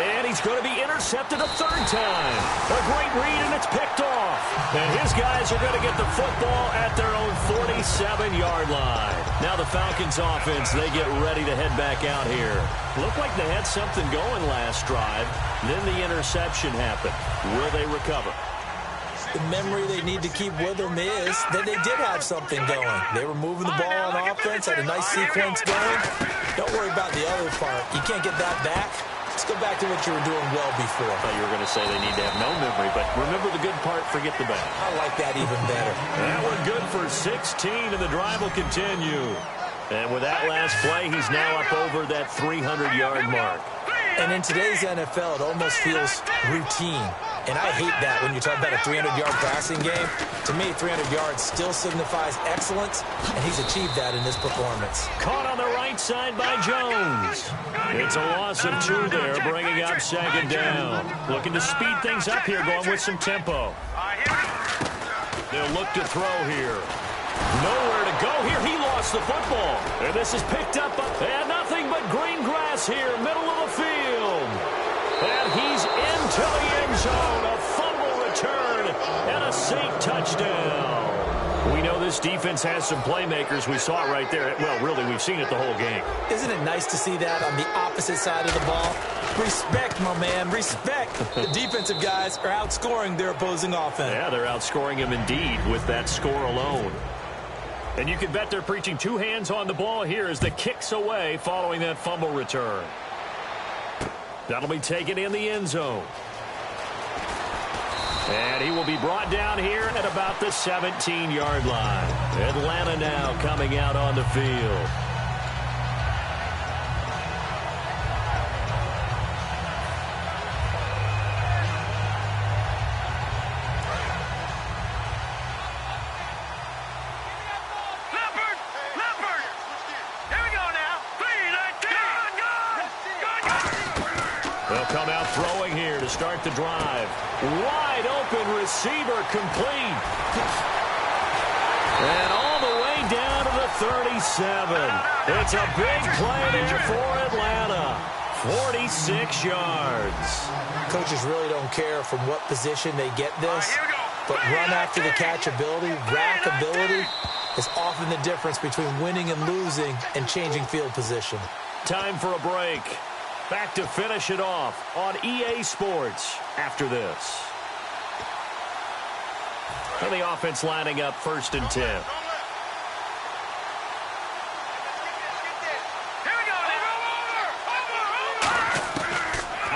Speaker 4: And he's going to be intercepted a third time. A great read, and it's picked off. And his guys are going to get the football at their own 47-yard line. Now the Falcons offense, they get ready to head back out here. Looked like they had something going last drive. Then the interception happened. Will they recover?
Speaker 5: The memory they need to keep with them is that they did have something going. They were moving the ball on offense, had a nice sequence going. Don't worry about the other part. You can't get that back. Let's go back to what you were doing well before.
Speaker 4: I thought you were going to say they need to have no memory, but remember the good part, forget the bad.
Speaker 5: I like that even better.
Speaker 4: And we're good for 16, and the drive will continue. And with that last play, he's now up over that 300-yard mark.
Speaker 5: And in today's NFL, it almost feels routine. And I hate that when you talk about a 300-yard passing game. To me, 300 yards still signifies excellence, and he's achieved that in this performance.
Speaker 4: Caught on the right side by Jones. It's a loss of 2 there, bringing up second down. Looking to speed things up here, going with some tempo. They'll look to throw here. Nowhere to go here. He lost the football. And this is picked up. And nothing but green grass here, middle of the field. And he's into the end zone. A fumble return and a safe touchdown. We know this defense has some playmakers. We saw it right there. Well, really, we've seen it the whole game.
Speaker 5: Isn't it nice to see that on the opposite side of the ball? Respect, my man, respect. The defensive guys are outscoring their opposing offense.
Speaker 4: Yeah, they're outscoring him indeed with that score alone. And you can bet they're preaching 2 hands on the ball here as the kick's away following that fumble return. That'll be taken in the end zone. And he will be brought down here at about the 17-yard line. Atlanta now coming out on the field. They'll come out throwing here to start the drive. Wide open receiver complete. And all the way down to the 37. It's a big play there for Atlanta. 46 yards.
Speaker 5: Coaches really don't care from what position they get this, but run after the catch ability, rack ability, is often the difference between winning and losing and changing field position.
Speaker 4: Time for a break. Back to finish it off on EA Sports after this. And the offense lining up 1st and 10.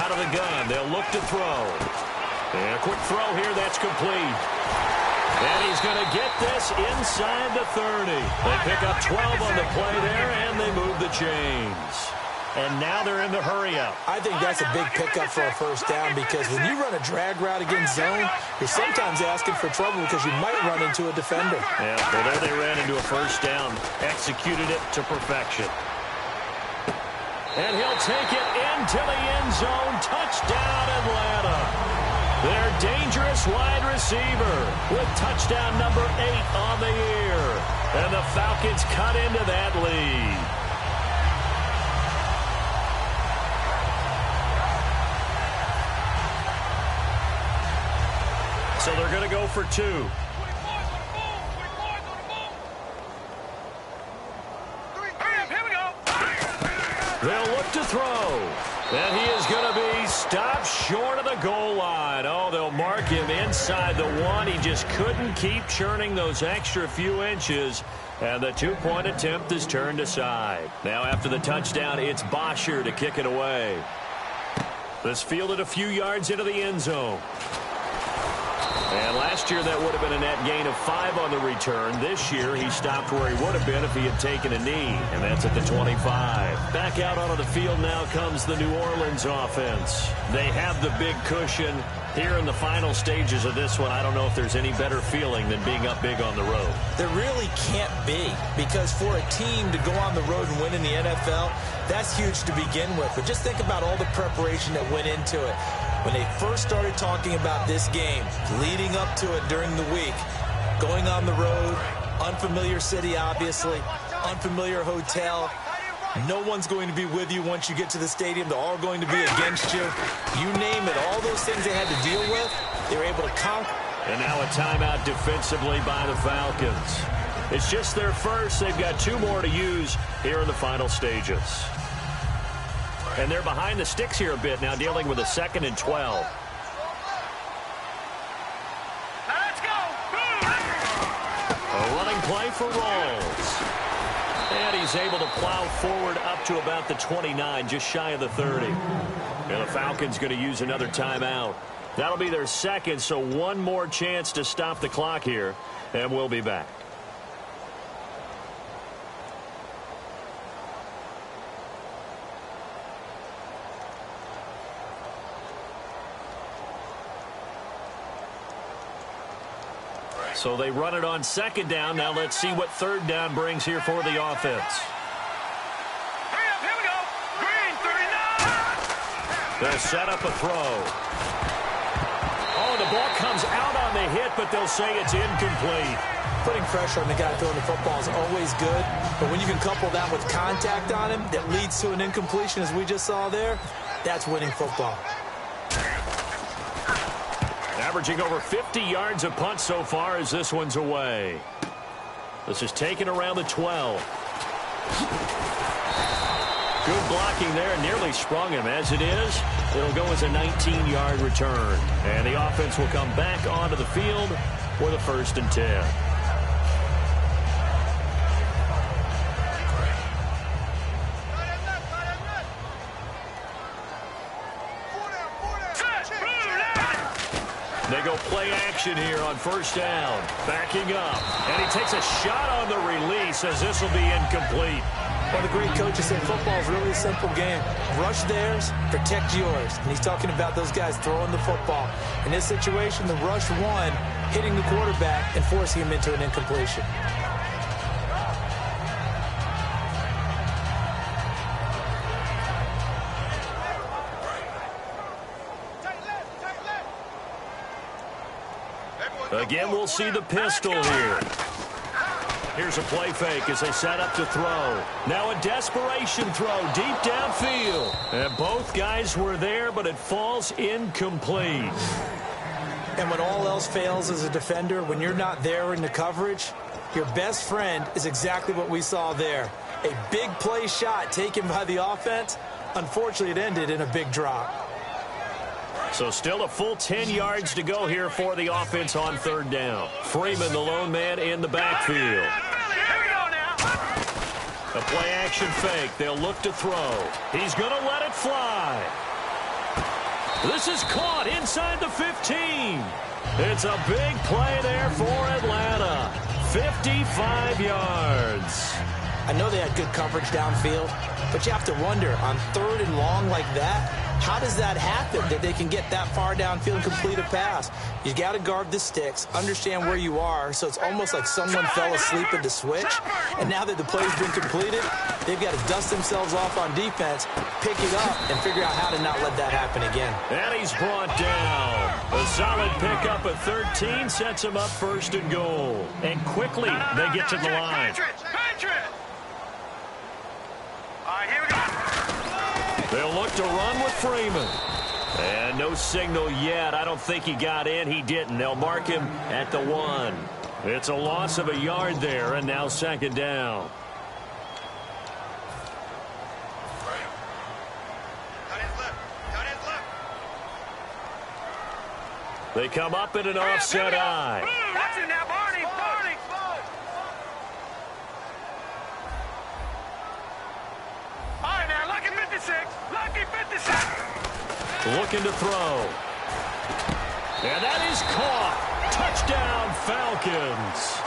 Speaker 4: Out of the gun, they'll look to throw. And a quick throw here, that's complete. And he's going to get this inside the 30. They pick up 12 on the play there, and they move the chains. And now they're in the hurry-up.
Speaker 5: I think that's a big pickup for a first down because when you run a drag route against zone, you're sometimes asking for trouble because you might run into a defender.
Speaker 4: Yeah, well, there they ran into a first down. Executed it to perfection. And he'll take it into the end zone. Touchdown, Atlanta. Their dangerous wide receiver with touchdown number 8 on the year. And the Falcons cut into that lead. So they're going to go for 2. They'll look to throw. And he is going to be stopped short of the goal line. Oh, they'll mark him inside the 1. He just couldn't keep churning those extra few inches. And the 2-point attempt is turned aside. Now after the touchdown, it's Bosher to kick it away. This fielded a few yards into the end zone. And last year, that would have been a net gain of 5 on the return. This year, he stopped where he would have been if he had taken a knee, and that's at the 25. Back out onto the field now comes the New Orleans offense. They have the big cushion. Here in the final stages of this one, I don't know if there's any better feeling than being up big on the road.
Speaker 5: There really can't be, because for a team to go on the road and win in the NFL, that's huge to begin with. But just think about all the preparation that went into it. When they first started talking about this game, leading up to it during the week, going on the road, unfamiliar city, obviously, unfamiliar hotel. No one's going to be with you once you get to the stadium. They're all going to be against you. You name it, all those things they had to deal with, they were able to conquer.
Speaker 4: And now a timeout defensively by the Falcons. It's just their first. They've got 2 more to use here in the final stages. And they're behind the sticks here a bit now, dealing with a 2nd and 12.
Speaker 6: Let's go.
Speaker 4: A running play for Rawls. And he's able to plow forward up to about the 29, just shy of the 30. And the Falcons going to use another timeout. That'll be their second, so one more chance to stop the clock here, and we'll be back. So they run it on 2nd down. Now let's see what 3rd down brings here for the offense.
Speaker 6: Hurry up, here we go. Green, 39.
Speaker 4: They'll set up a throw. Oh, the ball comes out on the hit, but they'll say it's incomplete.
Speaker 5: Putting pressure on the guy throwing the football is always good, but when you can couple that with contact on him that leads to an incompletion, as we just saw there, that's winning football.
Speaker 4: Averaging over 50 yards a punt so far as this one's away. This is taken around the 12. Good blocking there, nearly sprung him. As it is, it'll go as a 19-yard return. And the offense will come back onto the field for the 1st and 10. They go play action here on 1st down. Backing up. And he takes a shot on the release as this will be incomplete.
Speaker 5: Well, the great coaches said football is really a simple game. Rush theirs, protect yours. And he's talking about those guys throwing the football. In this situation, the rush won, hitting the quarterback and forcing him into an incompletion.
Speaker 4: Again, we'll see the pistol here. Here's a play fake as they set up to throw. Now a desperation throw deep downfield. And both guys were there, but it falls incomplete.
Speaker 5: And when all else fails as a defender, when you're not there in the coverage, your best friend is exactly what we saw there. A big play shot taken by the offense. Unfortunately, it ended in a big drop.
Speaker 4: So still a full 10 yards to go here for the offense on 3rd down. Freeman, the lone man in the backfield.
Speaker 6: Here we go now.
Speaker 4: A play action fake. They'll look to throw. He's going to let it fly. This is caught inside the 15. It's a big play there for Atlanta. 55 yards.
Speaker 5: I know they had good coverage downfield, but you have to wonder, on 3rd and long like that, how does that happen, that they can get that far downfield and complete a pass? You got to guard the sticks, understand where you are, so it's almost like someone fell asleep at the switch, and now that the play's been completed, they've got to dust themselves off on defense, pick it up, and figure out how to not let that happen again.
Speaker 4: And he's brought down. A solid pickup at 13 sets him up 1st and goal. And quickly, they get to the line.
Speaker 6: All right, here we go.
Speaker 4: They'll look to run with Freeman. And no signal yet. I don't think he got in. He didn't. They'll mark him at the 1. It's a loss of a yard there, and now 2nd down. They come up in an offset eye.
Speaker 6: Watch it now, Barney. All right, now, lucky 56. Lucky 56.
Speaker 4: Looking to throw. And that is caught. Touchdown, Falcons.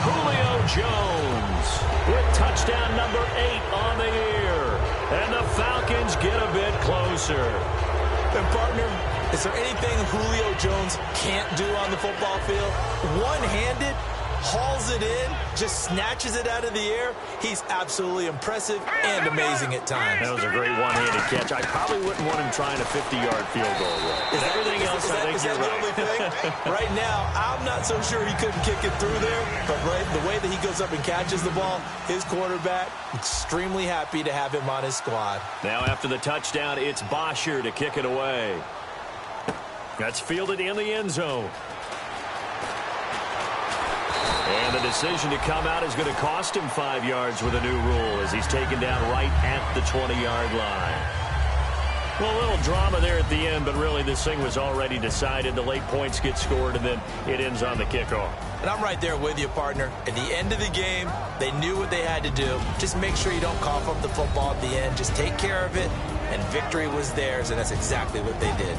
Speaker 4: Julio Jones with touchdown number 8 on the year. And the Falcons get a bit closer.
Speaker 5: And, partner, is there anything Julio Jones can't do on the football field? One-handed, hauls it in, just snatches it out of the air. He's absolutely impressive and amazing at times.
Speaker 4: That was a great one-handed catch. I probably wouldn't want him trying a 50-yard field goal. Is everything else, I think you're right.
Speaker 5: Only thing? Right now, I'm not so sure he couldn't kick it through there, but the way that he goes up and catches the ball, his quarterback, extremely happy to have him on his squad.
Speaker 4: Now after the touchdown, it's Bosher to kick it away. That's fielded in the end zone. And the decision to come out is going to cost him 5 yards with a new rule as he's taken down right at the 20-yard line. Well, a little drama there at the end, but really this thing was already decided. The late points get scored, and then it ends on the kickoff.
Speaker 5: And I'm right there with you, partner. At the end of the game, they knew what they had to do. Just make sure you don't cough up the football at the end. Just take care of it, and victory was theirs, and that's exactly what they did.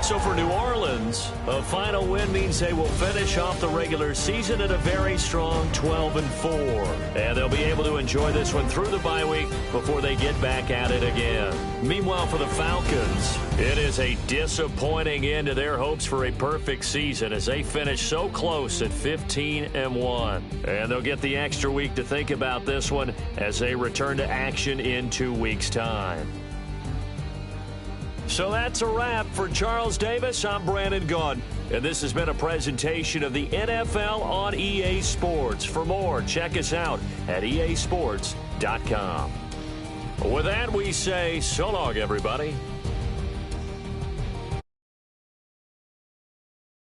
Speaker 4: So for New Orleans, a final win means they will finish off the regular season at a very strong 12-4. And they'll be able to enjoy this one through the bye week before they get back at it again. Meanwhile, for the Falcons, it is a disappointing end to their hopes for a perfect season as they finish so close at 15-1. And they'll get the extra week to think about this one as they return to action in 2 weeks' time. So that's a wrap. For Charles Davis, I'm Brandon Gaudin, and this has been a presentation of the NFL on EA Sports. For more, check us out at easports.com. With that, we say so long, everybody.